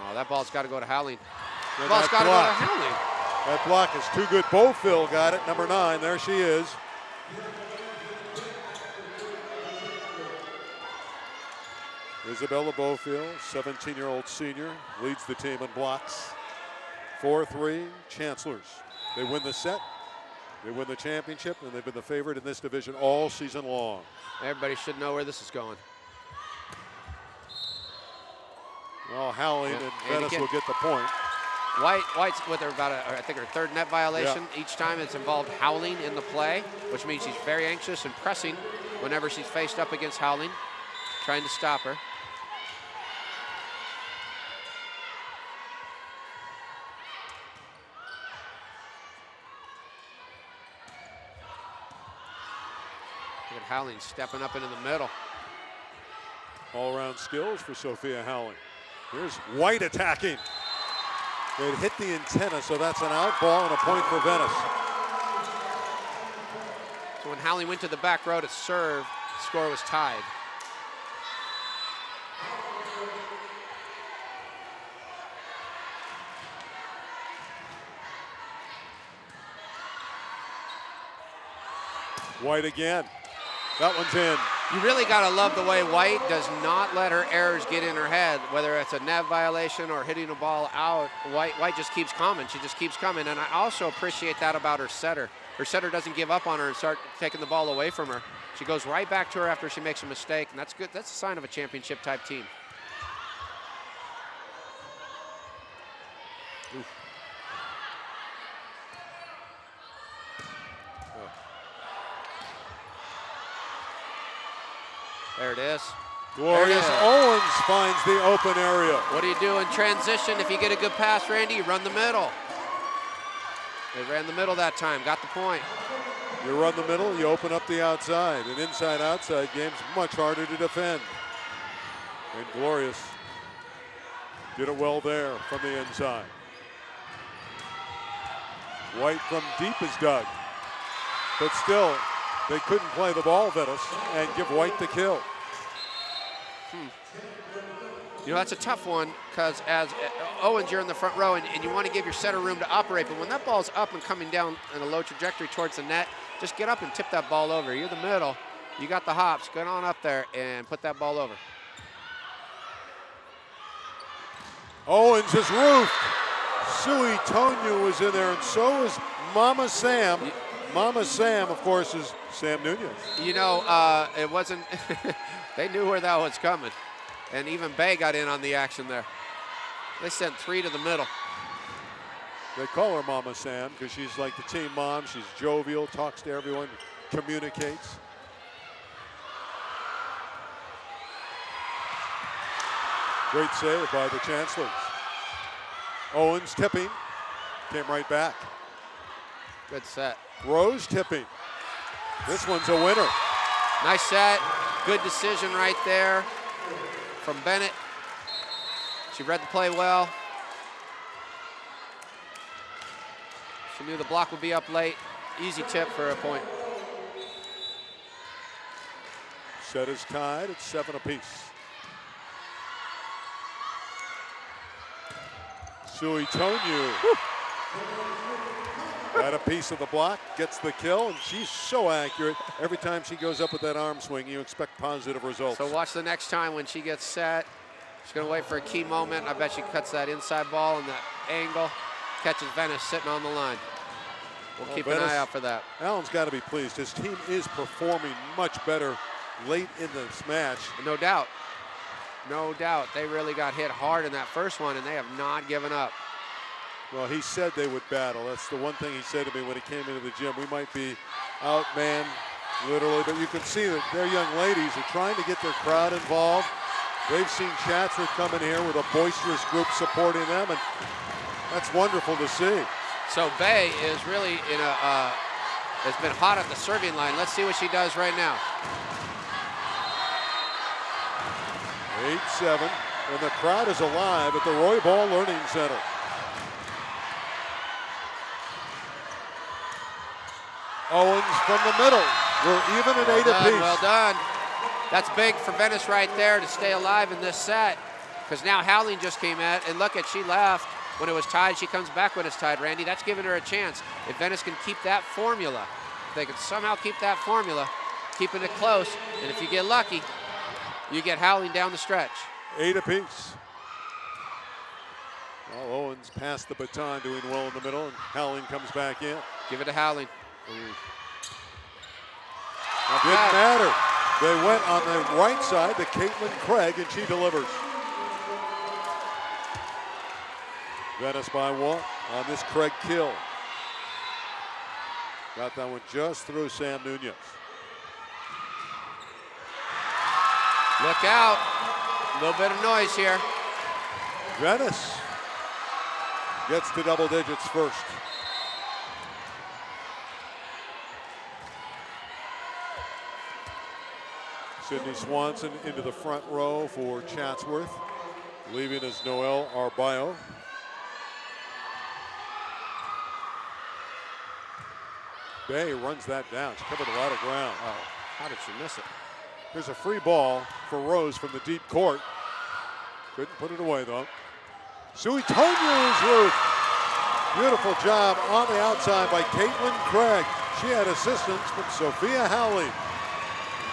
Oh, that ball's got to go to Howling. That ball's got to go to Howling. That block is too good. Bofill got it, number 9. There she is. Isabella Bofill, 17-year-old senior, leads the team in blocks. 4-3, Chancellors. They win the set, they win the championship, and they've been the favorite in this division all season long. Everybody should know where this is going. Well, Howling and Venice will get the point. White's with her I think her 3rd net violation. Yeah. Each time it's involved Howling in the play, which means she's very anxious and pressing whenever she's faced up against Howling, trying to stop her. Look at Howling stepping up into the middle. All-around skills for Sophia Howling. Here's White attacking. It hit the antenna, so that's an out ball and a point for Venice. So when Howling went to the back row to serve, the score was tied. White again. That one's in. You really got to love the way White does not let her errors get in her head, whether it's a net violation or hitting a ball out. White just keeps coming. She just keeps coming. And I also appreciate that about her setter. Her setter doesn't give up on her and start taking the ball away from her. She goes right back to her after she makes a mistake, and that's good. That's a sign of a championship-type team. Oof. There it is. Glorious Owens finds the open area. What do you do in transition if you get a good pass, Randy? You run the middle. They ran the middle that time, got the point. You run the middle, you open up the outside. An inside-outside game's much harder to defend. And Glorious did it well there from the inside. White from deep is dug. But still, they couldn't play the ball, Venice, and give White the kill. You know, that's a tough one because as Owens, you're in the front row and you want to give your setter room to operate, but when that ball's up and coming down in a low trajectory towards the net, just get up and tip that ball over. You're the middle. You got the hops. Get on up there and put that ball over. Owens is roofed. Sui Tonyu was in there, and so is Mama Sam. Mama Sam, of course, is Sam Nunez. You know, it wasn't, they knew where that was coming. And even Bay got in on the action there. They sent 3 to the middle. They call her Mama Sam because she's like the team mom. She's jovial, talks to everyone, communicates. Great save by the Chancellors. Owens tipping, came right back. Good set. Rose tipping. This one's a winner. Nice set. Good decision right there from Bennett. She read the play well. She knew the block would be up late. Easy tip for a point. Set is tied at 7 apiece. Sui Tonyu. Got a piece of the block, gets the kill, and she's so accurate. Every time she goes up with that arm swing, you expect positive results. So watch the next time when she gets set. She's going to wait for a key moment. I bet she cuts that inside ball and that angle, catches Venice sitting on the line. We'll keep an eye out for that. Allen's got to be pleased. His team is performing much better late in this match. No doubt. No doubt. They really got hit hard in that first one, and they have not given up. Well, he said they would battle. That's the one thing he said to me when he came into the gym. We might be outmanned, literally, but you can see that their young ladies are trying to get their crowd involved. They've seen Chatsworth come in here with a boisterous group supporting them, and that's wonderful to see. So Bay is really has been hot at the serving line. Let's see what she does right now. 8-7, and the crowd is alive at the Volleyball Learning Center. Owens from the middle. We're even at 8 apiece. Well done. That's big for Venice right there to stay alive in this set, because now Howling just came at, and look at, she left when it was tied. She comes back when it's tied, Randy. That's giving her a chance. If Venice can keep that formula, if they can somehow keep that formula, keeping it close, and if you get lucky, you get Howling down the stretch. 8 apiece. Well, Owens passed the baton, doing well in the middle, and Howling comes back in. Give it to Howling. Didn't matter. They went on the right side to Caitlin Craig, and she delivers. Venice by 1 on this Craig kill. Got that one just through Sam Nunez. Look out. A little bit of noise here. Venice gets to double digits first. Sydney Swanson into the front row for Chatsworth. Leaving is Noelle Arbayo. Bay runs that down. She covered a lot of ground. Oh, how did she miss it? Here's a free ball for Rose from the deep court. Couldn't put it away, though. Suetoniu's Ruth. Beautiful job on the outside by Caitlin Craig. She had assistance from Sophia Howley.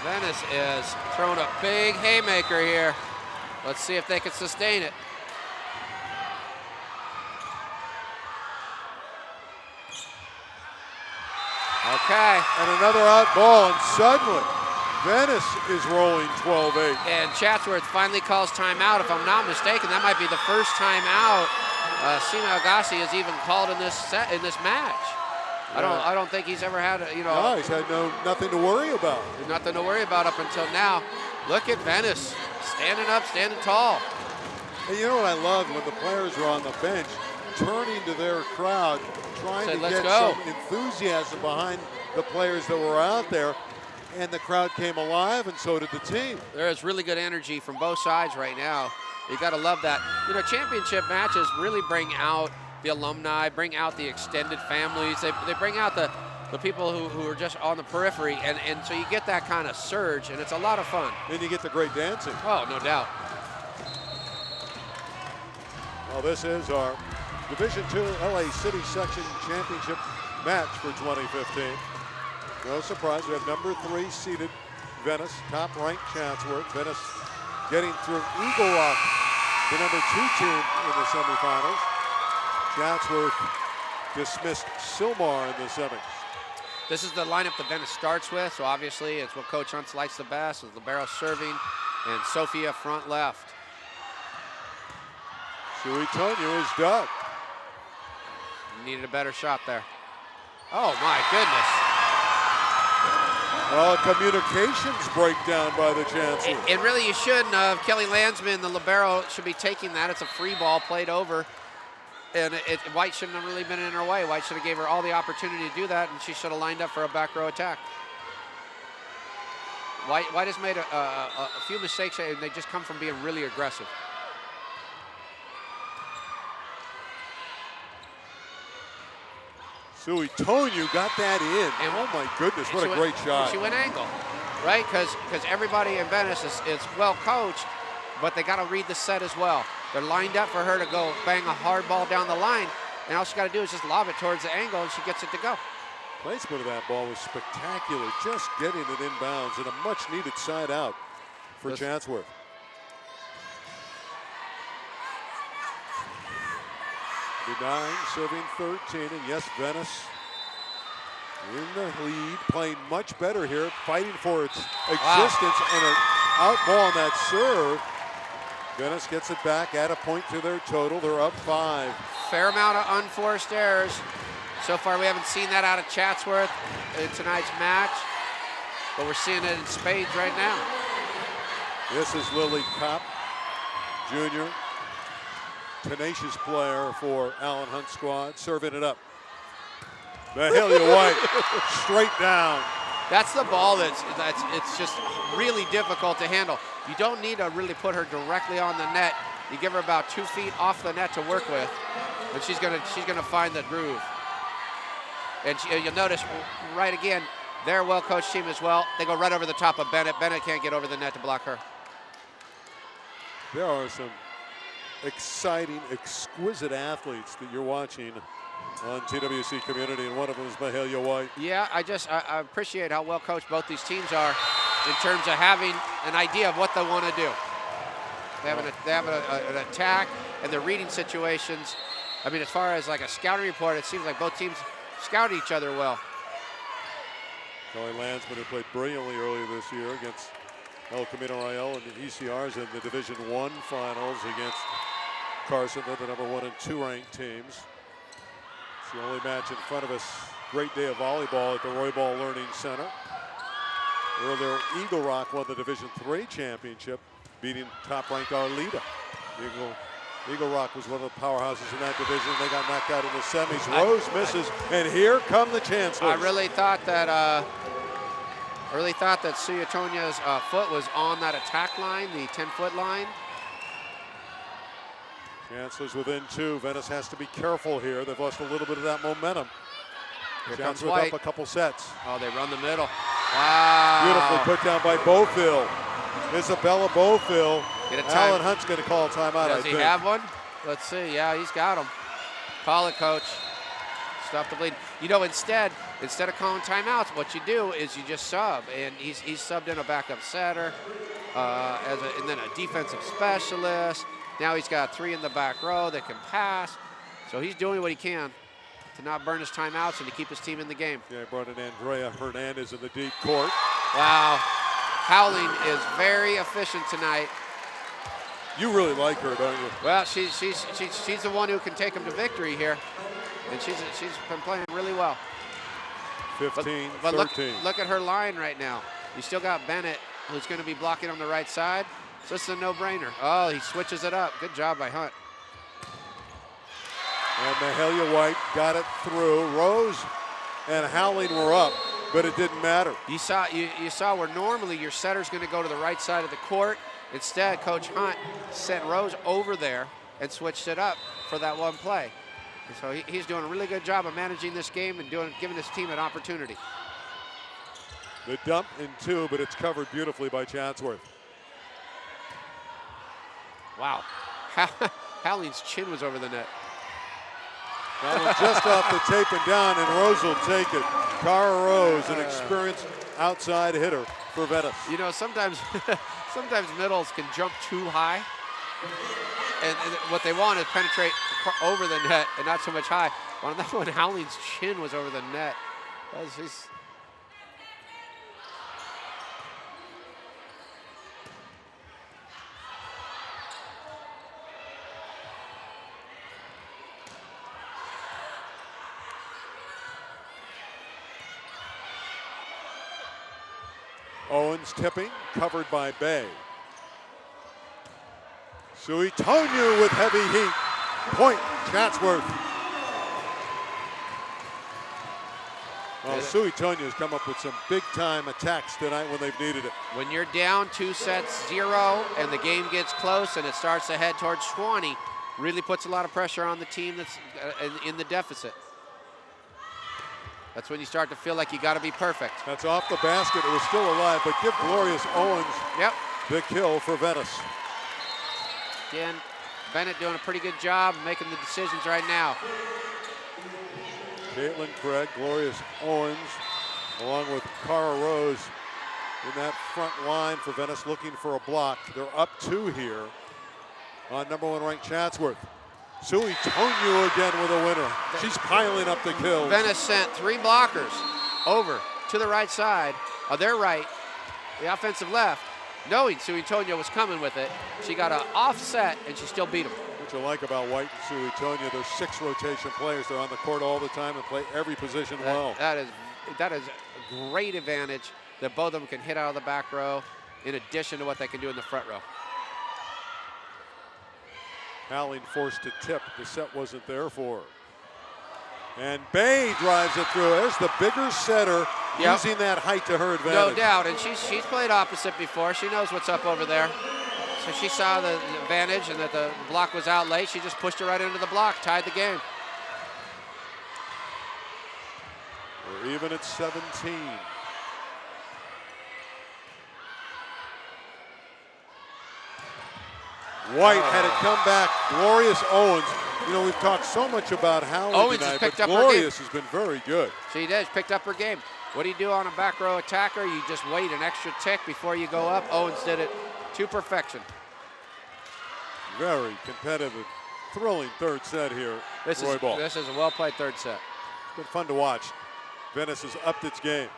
Venice is throwing a big haymaker here. Let's see if they can sustain it. Okay. And another out ball, and suddenly Venice is rolling 12-8. And Chatsworth finally calls timeout. If I'm not mistaken, that might be the first timeout Sina Aghassy has even called in this match. Yeah. I don't think he's ever had No, he's had nothing to worry about. Nothing to worry about up until now. Look at Venice standing up, standing tall. And you know what I love when the players are on the bench, turning to their crowd, trying to get some enthusiasm behind the players that were out there, and the crowd came alive, and so did the team. There is really good energy from both sides right now. You got to love that. Championship matches really bring out the alumni, bring out the extended families. They bring out the people who are just on the periphery, and so you get that kind of surge, and it's a lot of fun. And you get the great dancing. Oh, no doubt. Well, this is our Division II LA City Section Championship match for 2015. No surprise, we have number 3 seeded Venice, top-ranked Chatsworth. Venice getting through Eagle Rock, the number 2 team in the semifinals. Chatsworth dismissed Silmar in the semis. This is the lineup that Venice starts with, so obviously it's what Coach Huntz likes the best, with libero serving and Sophia front left. Suetoniu is dug. Needed a better shot there. Oh my goodness. Well, communications breakdown by the Chancellor. And really you shouldn't have. Kelly Landsman, the libero, should be taking that. It's a free ball played over. And White shouldn't have really been in her way. White should have gave her all the opportunity to do that, and she should have lined up for a back row attack. White has made a few mistakes, and they just come from being really aggressive. Suetoniu got that in. And oh my goodness, what a great shot. She went angle, right? Because everybody in Venice is well coached, but they got to read the set as well. They're lined up for her to go bang a hard ball down the line, and all she got to do is just lob it towards the angle, and she gets it to go. Placement of that ball was spectacular, just getting it inbounds and a much-needed side out for Chatsworth. The 9 serving 13, and yes, Venice in the lead, playing much better here, fighting for its existence, and an out ball on that serve. Venice gets it back, add a point to their total. They're up 5. Fair amount of unforced errors. So far, we haven't seen that out of Chatsworth in tonight's match, but we're seeing it in spades right now. This is Lily Kopp, junior, tenacious player for Allen Hunt's squad, serving it up. Mahalia White, straight down. That's the ball it's just really difficult to handle. You don't need to really put her directly on the net. You give her about 2 feet off the net to work with, and she's gonna find the groove. And you'll notice right again, they're a well-coached team as well. They go right over the top of Bennett. Bennett can't get over the net to block her. There are some exciting, exquisite athletes that you're watching on TWC Community, and one of them is Mahalia White. Yeah, I appreciate how well coached both these teams are in terms of having an idea of what they want to do. They have an attack, and they're reading situations. I mean, as far as like a scouting report, it seems like both teams scout each other well. Kelly Landsman, who played brilliantly earlier this year against El Camino Real and the ECRs in the Division I finals against Carson. They're the number 1 and 2 ranked teams. It's the only match in front of us. Great day of volleyball at the Volleyball Learning Center. Earlier, Eagle Rock won the Division III championship, beating top-ranked Arleta. Eagle Rock was one of the powerhouses in that division. They got knocked out in the semis. Rose misses, and here come the Chancellors. I really thought that Suetonia's foot was on that attack line, the 10-foot line. Chancellors within 2. Venice has to be careful here. They've lost a little bit of that momentum. Here comes Chatsworth White. up a couple sets. Oh, they run the middle. Wow. Beautiful put down by Beaufil. Isabella Beaufil. Get a time. Allen Hunt's going to call a timeout, Does he have one? Let's see. Yeah, he's got him. Call it, coach. Stop the bleed. You know, instead of calling timeouts, what you do is you just sub, and he's subbed in a backup setter, and then a defensive specialist. Now he's got 3 in the back row that can pass. So he's doing what he can to not burn his timeouts and to keep his team in the game. Yeah, he brought in Andrea Hernandez in the deep court. Wow. Howling is very efficient tonight. You really like her, don't you? Well, she's the one who can take him to victory here, and she's been playing really well. 15, but 13. Look at her line right now. You still got Bennett, who's going to be blocking on the right side. So this is a no-brainer. Oh, he switches it up. Good job by Hunt. And Mahalia White got it through. Rose and Howling were up, but it didn't matter. You saw where normally your setter's going to go to the right side of the court. Instead, Coach Hunt sent Rose over there and switched it up for that one play. And so he's doing a really good job of managing this game and giving his team an opportunity. The dump in 2, but it's covered beautifully by Chatsworth. Wow. Howling's chin was over the net. That one just off the tape and down, and Rose will take it. Cara Rose, an experienced outside hitter for Venice. You know, sometimes middles can jump too high, and what they want is penetrate over the net and not so much high. On that one, Howling's chin was over the net. Owens tipping, covered by Bay. Suetoniu with heavy heat. Point, Chatsworth. Well, Suetoniu's come up with some big-time attacks tonight when they've needed it. When you're down 2-0 and the game gets close and it starts to head towards 20, really puts a lot of pressure on the team that's in the deficit. That's when you start to feel like you got to be perfect. That's off the basket. It was still alive, but give Glorious Owens the kill for Venice. Again, Bennett doing a pretty good job of making the decisions right now. Caitlin Craig, Glorious Owens, along with Cara Rose in that front line for Venice, looking for a block. They're up 2 here on #1 ranked Chatsworth. Sui Tonyu again with a winner. She's piling up the kills. Venice sent 3 blockers over to the right side, their right, the offensive left, knowing Sui Tonyu was coming with it. She got an offset, and she still beat them. What you like about White and Sui Tonyu, they're 6 rotation players. They're on the court all the time and play every position well. That is a great advantage that both of them can hit out of the back row, in addition to what they can do in the front row. Howling forced to tip. The set wasn't there for her. And Bay drives it through. There's the bigger setter, using that height to her advantage. No doubt, and she's played opposite before. She knows what's up over there. So she saw the advantage and that the block was out late. She just pushed it right into the block, tied the game. We're even at 17. White had it come back. Glorious Owens. You know, we've talked so much about Howard Owens tonight, has picked but up her Glorious has been very good. She did, picked up her game. What do you do on a back row attacker? You just wait an extra tick before you go up. Owens did it to perfection. Very competitive, thrilling third set here. This is a well-played third set. It's been fun to watch. Venice has upped its game.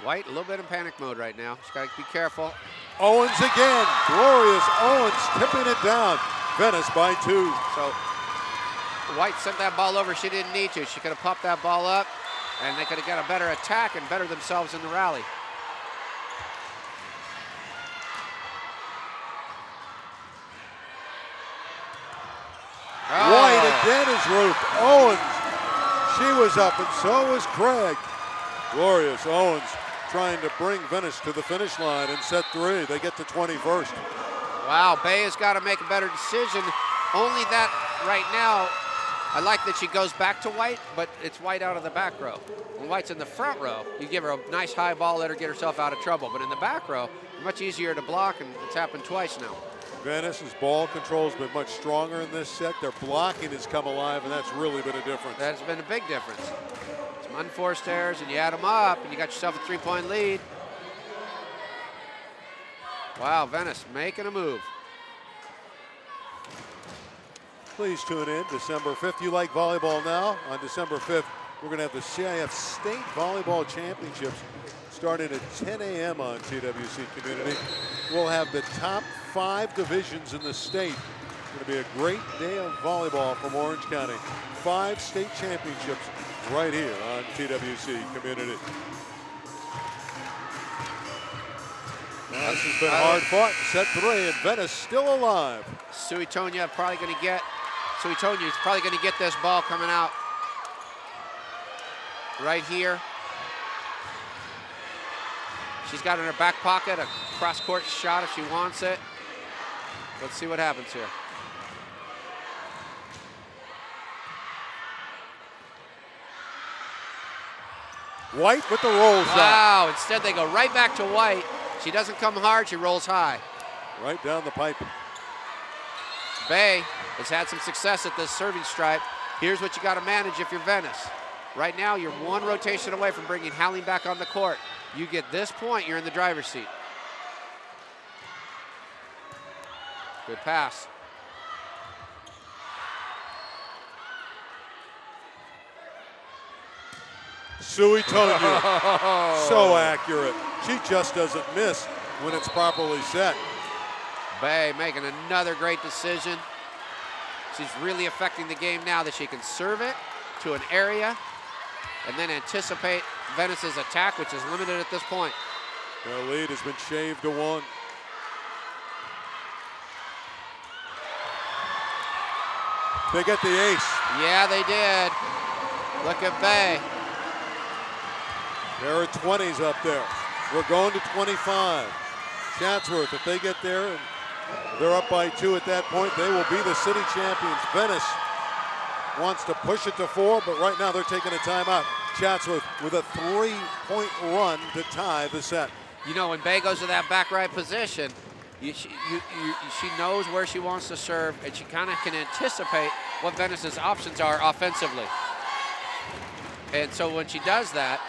White, a little bit in panic mode right now. She's got to be careful. Owens again. Glorious Owens tipping it down. Venice by 2. So White sent that ball over. She didn't need to. She could have popped that ball up, and they could have got a better attack and better themselves in the rally. White again is roofed. Owens, she was up, and so was Craig. Glorious Owens trying to bring Venice to the finish line in set 3. They get to 21st. Wow, Bay has got to make a better decision. Only that right now, I like that she goes back to White, but it's White out of the back row. When White's in the front row, you give her a nice high ball, let her get herself out of trouble. But in the back row, much easier to block, and it's happened twice now. Venice's ball control has been much stronger in this set. Their blocking has come alive, and that's really been a difference. That's been a big difference. Some unforced errors, and you add them up, and you got yourself a 3-point lead. Wow, Venice making a move. Please tune in December 5th. You like volleyball now? On December 5th, we're going to have the CIF State Volleyball Championships starting at 10 a.m. on TWC Community. We'll have the top 5 divisions in the state. It's going to be a great day of volleyball from Orange County. 5 state championships right here on TWC Community. Now, this has been hard fought. Set 3, and Venice still alive. Sui Tonyu is probably going to get this ball coming out right here. She's got in her back pocket a cross-court shot if she wants it. Let's see what happens here. White with the roll shot. Wow, instead they go right back to White. She doesn't come hard, she rolls high. Right down the pipe. Bay has had some success at this serving stripe. Here's what you got to manage if you're Venice. Right now, you're 1 rotation away from bringing Howling back on the court. You get this point, you're in the driver's seat. Good pass. Sui Tonyu, so accurate. She just doesn't miss when it's properly set. Bay making another great decision. She's really affecting the game now that she can serve it to an area and then anticipate Venice's attack, which is limited at this point. Their lead has been shaved to 1. They get the ace. Yeah, they did. Look at Bay. There are 20s up there. We're going to 25. Chatsworth, if they get there and they're up by 2 at that point, they will be the city champions. Venice wants to push it to 4, but right now they're taking a timeout. Chatsworth with a 3-point run to tie the set. You know, when Bay goes to that back right position, She knows where she wants to serve, and she kind of can anticipate what Venice's options are offensively. And so when she does that,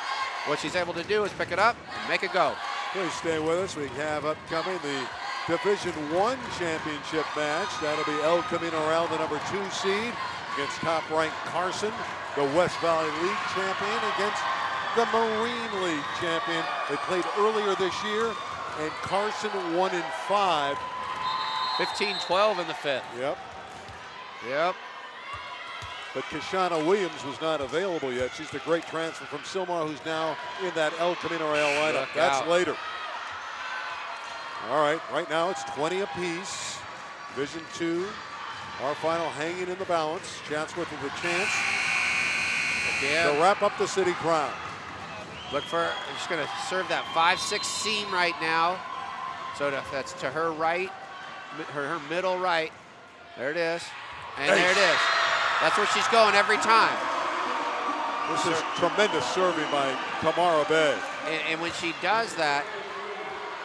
what she's able to do is pick it up and make it go. Please stay with us. We have upcoming the Division I championship match. That'll be El Camino Real, the number 2 seed, against top-ranked Carson, the West Valley League champion, against the Marine League champion. They played earlier this year, and Carson won in 5. 15-12 in the 5th. Yep. But Kashana Williams was not available yet. She's the great transfer from Sylmar, who's now in that El Camino Real lineup. Look That's out. later. All right, right now it's 20 apiece. Division II, our final hanging in the balance. Chatsworth with a chance to wrap up the city crown. Look for, she's going to serve that 5-6 seam right now. So that's to her right, her middle right. There it is. And there it is. That's where she's going every time. This is tremendous serving by Kamara Bay. And when she does that,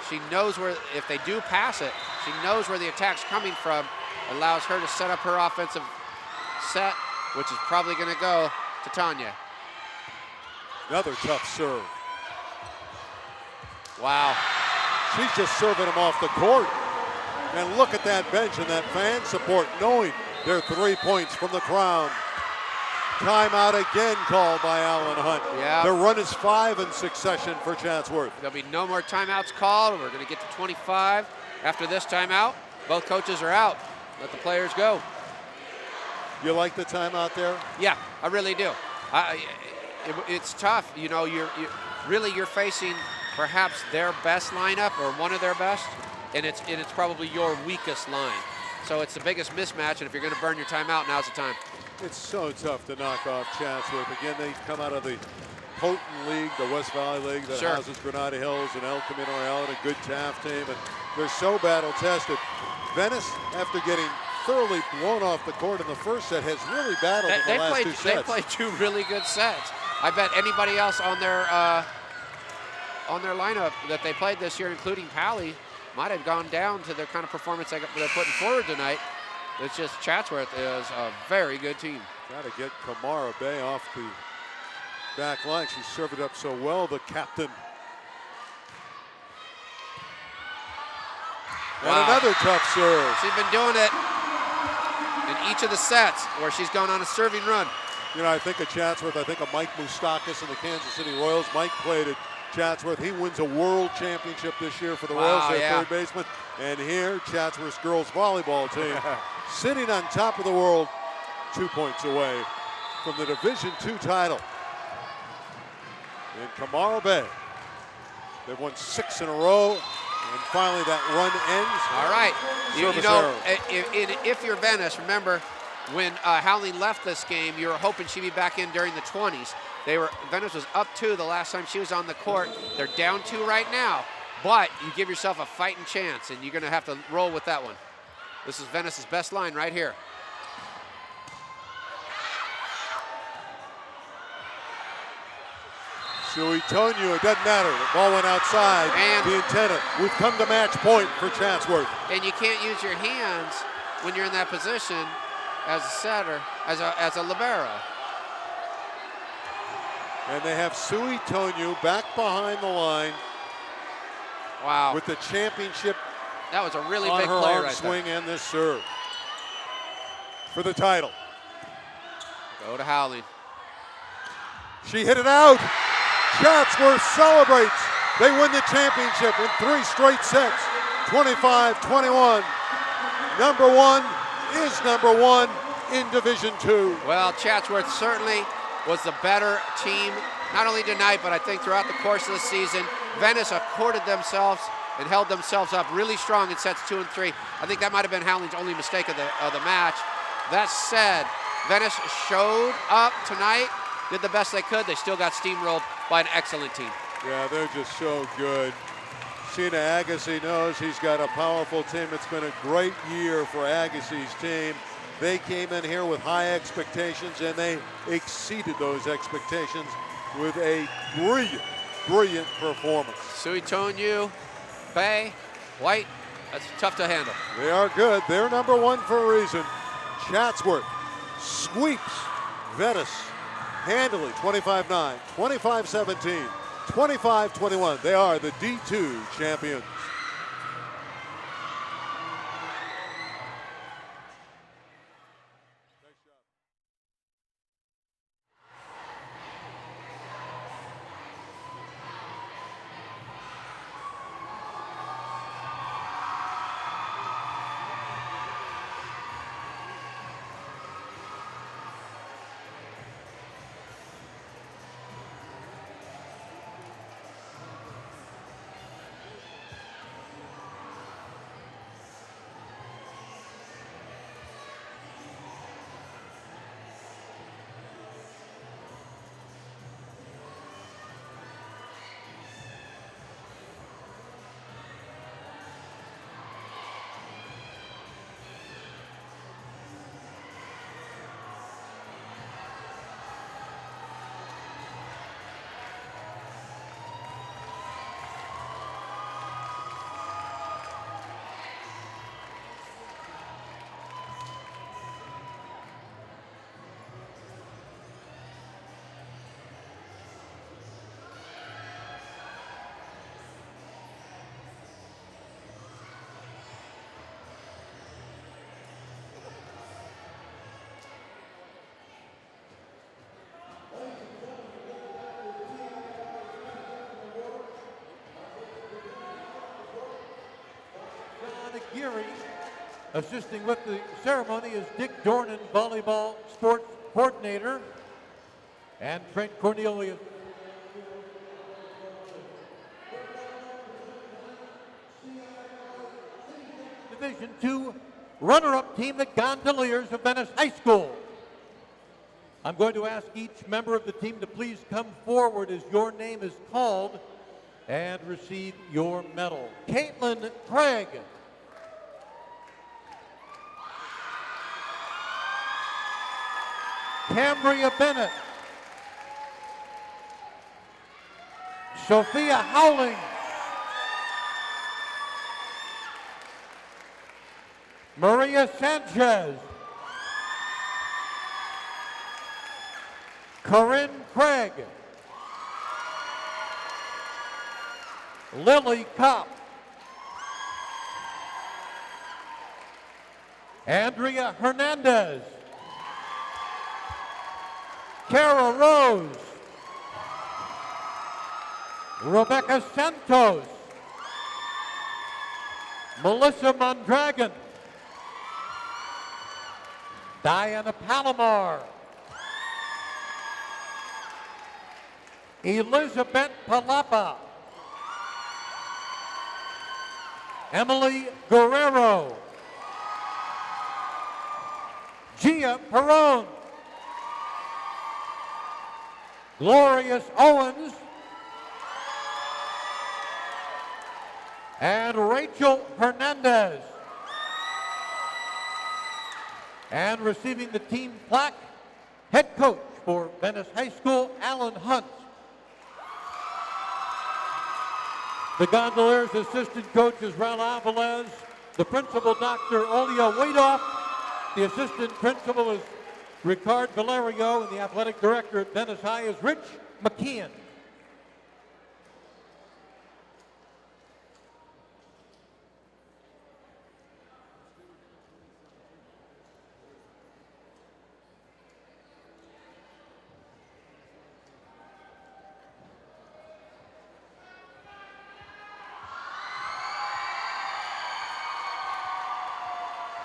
she knows where, if they do pass it, she knows where the attack's coming from. Allows her to set up her offensive set, which is probably going to go to Tanya. Another tough serve. Wow. She's just serving them off the court. And look at that bench and that fan support, knowing they're 3 points from the crown. Timeout again called by Alan Hunt. Yeah. Their run is 5 in succession for Chatsworth. There'll be no more timeouts called. We're going to get to 25 after this timeout. Both coaches are out. Let the players go. You like the timeout there? Yeah, I really do. It's tough. You know, you're facing perhaps their best lineup or one of their best, and it's probably your weakest line. So it's the biggest mismatch, and if you're going to burn your timeout, now's the time. It's so tough to knock off Chatsworth. Again, they come out of the Houghton League, the West Valley League that houses Granada Hills and El Camino Real, and a good TAF team, and they're so battle-tested. Venice, after getting thoroughly blown off the court in the first set, has really battled in the last 2 sets. They played 2 really good sets. I bet anybody else on their lineup that they played this year, including Pally, might have gone down to the kind of performance they're putting forward tonight. It's just Chatsworth is a very good team. Got to get Kamara Bay off the back line. She served it up so well, the captain. And another tough serve. She's been doing it in each of the sets where she's gone on a serving run. You know, I think of Chatsworth, I think of Mike Moustakis and the Kansas City Royals. Mike played at Chatsworth. He wins a world championship this year for the Royals, their third baseman. And here, Chatsworth's girls volleyball team sitting on top of the world, 2 points away from the Division II title. And Kamara Bay, they've won 6 in a row, and finally that run ends. All right. Service error. If you're Venice, remember when Howling left this game, you were hoping she'd be back in during the 20s. Venice was up 2 the last time she was on the court. They're down 2 right now, but you give yourself a fighting chance, and you're going to have to roll with that one. This is Venice's best line right here. Suitonio, it doesn't matter. The ball went outside. And the antenna. We've come to match point for Chatsworth. And you can't use your hands when you're in that position as a setter, as a libero. And they have Suitonio back behind the line. Wow. With the championship. That was a really on big her play arm right swing there. and this serve for the title. Go to Howling. She hit it out. Chatsworth celebrates. They win the championship in 3 straight sets, 25-21. Number 1 is number 1 in Division II. Well, Chatsworth certainly was the better team, not only tonight, but I think throughout the course of the season. Venice accorded themselves and held themselves up really strong in sets 2 and 3. I think that might have been Howling's only mistake of the match. That said, Venice showed up tonight, did the best they could. They still got steamrolled by an excellent team. Yeah, they're just so good. Sina Aghassy knows he's got a powerful team. It's been a great year for Agassy's team. They came in here with high expectations, and they exceeded those expectations with a brilliant performance. Suitonio, Bay, White, That's tough to handle. They are good. They're number one for a reason. Chatsworth sweeps Venice handily, 25-9, 25-17, 25-21. They are the D2 champions. Aghassy. Assisting with the ceremony is Dick Dornan, volleyball sports coordinator, and Trent Cornelius. Division II runner-up team, the Gondoliers of Venice High School. I'm going to ask each member of the team to please come forward as your name is called and receive your medal. Caitlin Craig. Cambria Bennett. Sophia Howling. Maria Sanchez. Corinne Craig. Lily Kopp. Andrea Hernandez. Kara Rose. Rebecca Santos. Melissa Mondragon. Diana Palomar. Elizabeth Palapa. Emily Guerrero. Gia Perron. Glorious Owens. And Rachel Hernandez. And receiving the team plaque, head coach for Venice High School, Alan Hunt. The Gondoliers' assistant coach is Raul Alvarez. The principal, Dr. Olia Wadoff. The assistant principal is Ricard Valerio, and the athletic director at Venice High is Rich McKeon.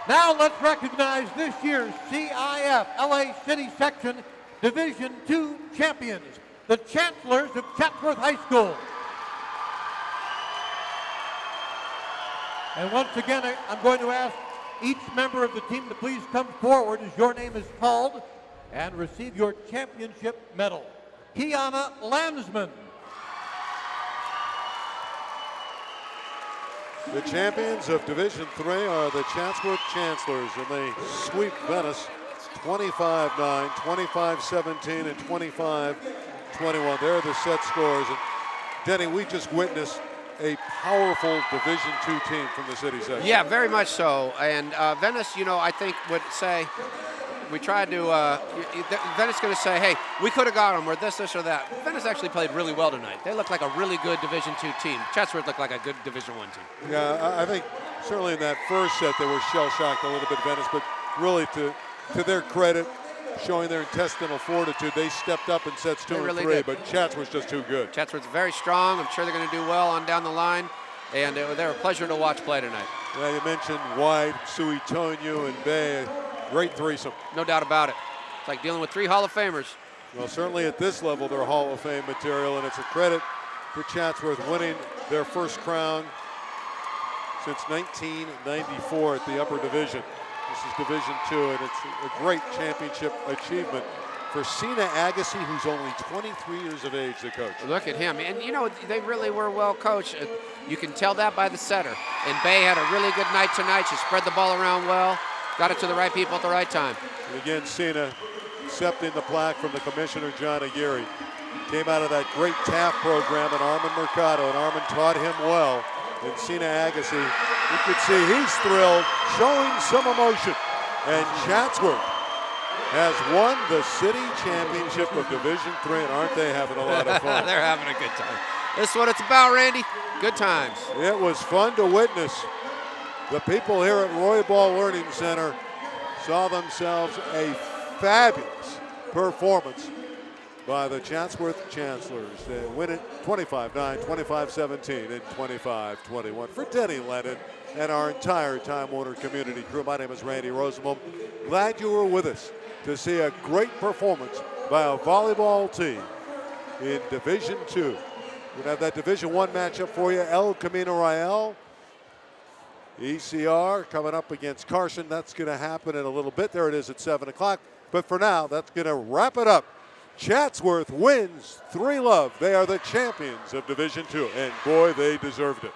Now let's recognize this year's CIF LA City Section Division II champions, the Chancellors of Chatsworth High School. And once again, I'm going to ask each member of the team to please come forward as your name is called and receive your championship medal. Kiana Landsman. The champions of Division III are the Chatsworth Chancellors, and they sweep Venice 25-9, 25-17, and 25-21. There are the set scores. And Denny, we just witnessed a powerful Division II team from the city section. Yeah, very much so. And Venice, I think would say, we tried to, Venice going to say, hey, we could have got them, or this, or that. Venice actually played really well tonight. They looked like a really good Division II team. Chatsworth looked like a good Division I team. Yeah, I think certainly in that first set they were shell-shocked a little bit, Venice, but really to their credit, showing their intestinal fortitude, they stepped up in sets 2 and 3, did. but Chatsworth's just too good. Chatsworth's very strong. I'm sure they're going to do well on down the line, and they're a pleasure to watch play tonight. Yeah, you mentioned White, Suitonio, and Bay. Great threesome. No doubt about it. It's like dealing with 3 Hall of Famers. Well, certainly at this level, they're Hall of Fame material, and it's a credit to Chatsworth winning their first crown since 1994 at the upper division. This is Division II, and it's a great championship achievement for Sina Aghassy, who's only 23 years of age, the coach. Look at him. And, they really were well coached. You can tell that by the setter. And Bay had a really good night tonight. She spread the ball around well, got it to the right people at the right time. And again, Sina accepting the plaque from the commissioner, John Aguirre. Came out of that great TAF program at Armand Mercado, and Armand taught him well. And Sina Aghassy, you could see he's thrilled, showing some emotion. And Chatsworth has won the city championship of Division III, and aren't they having a lot of fun? They're having a good time. This is what it's about, Randy. Good times. It was fun to witness. The people here at Volleyball Learning Center saw themselves a fabulous performance by the Chatsworth Chancellors. They win it 25-9, 25-17, and 25-21. For Denny Lennon and our entire Time Warner community crew, my name is Randy Rosenbaum. Glad you were with us to see a great performance by a volleyball team in Division II. We're going to have that Division I matchup for you. El Camino Real, ECR coming up against Carson. That's going to happen in a little bit. There it is at 7 o'clock. But for now, that's going to wrap it up. Chatsworth wins 3-love. They are the champions of Division II, and boy, they deserved it.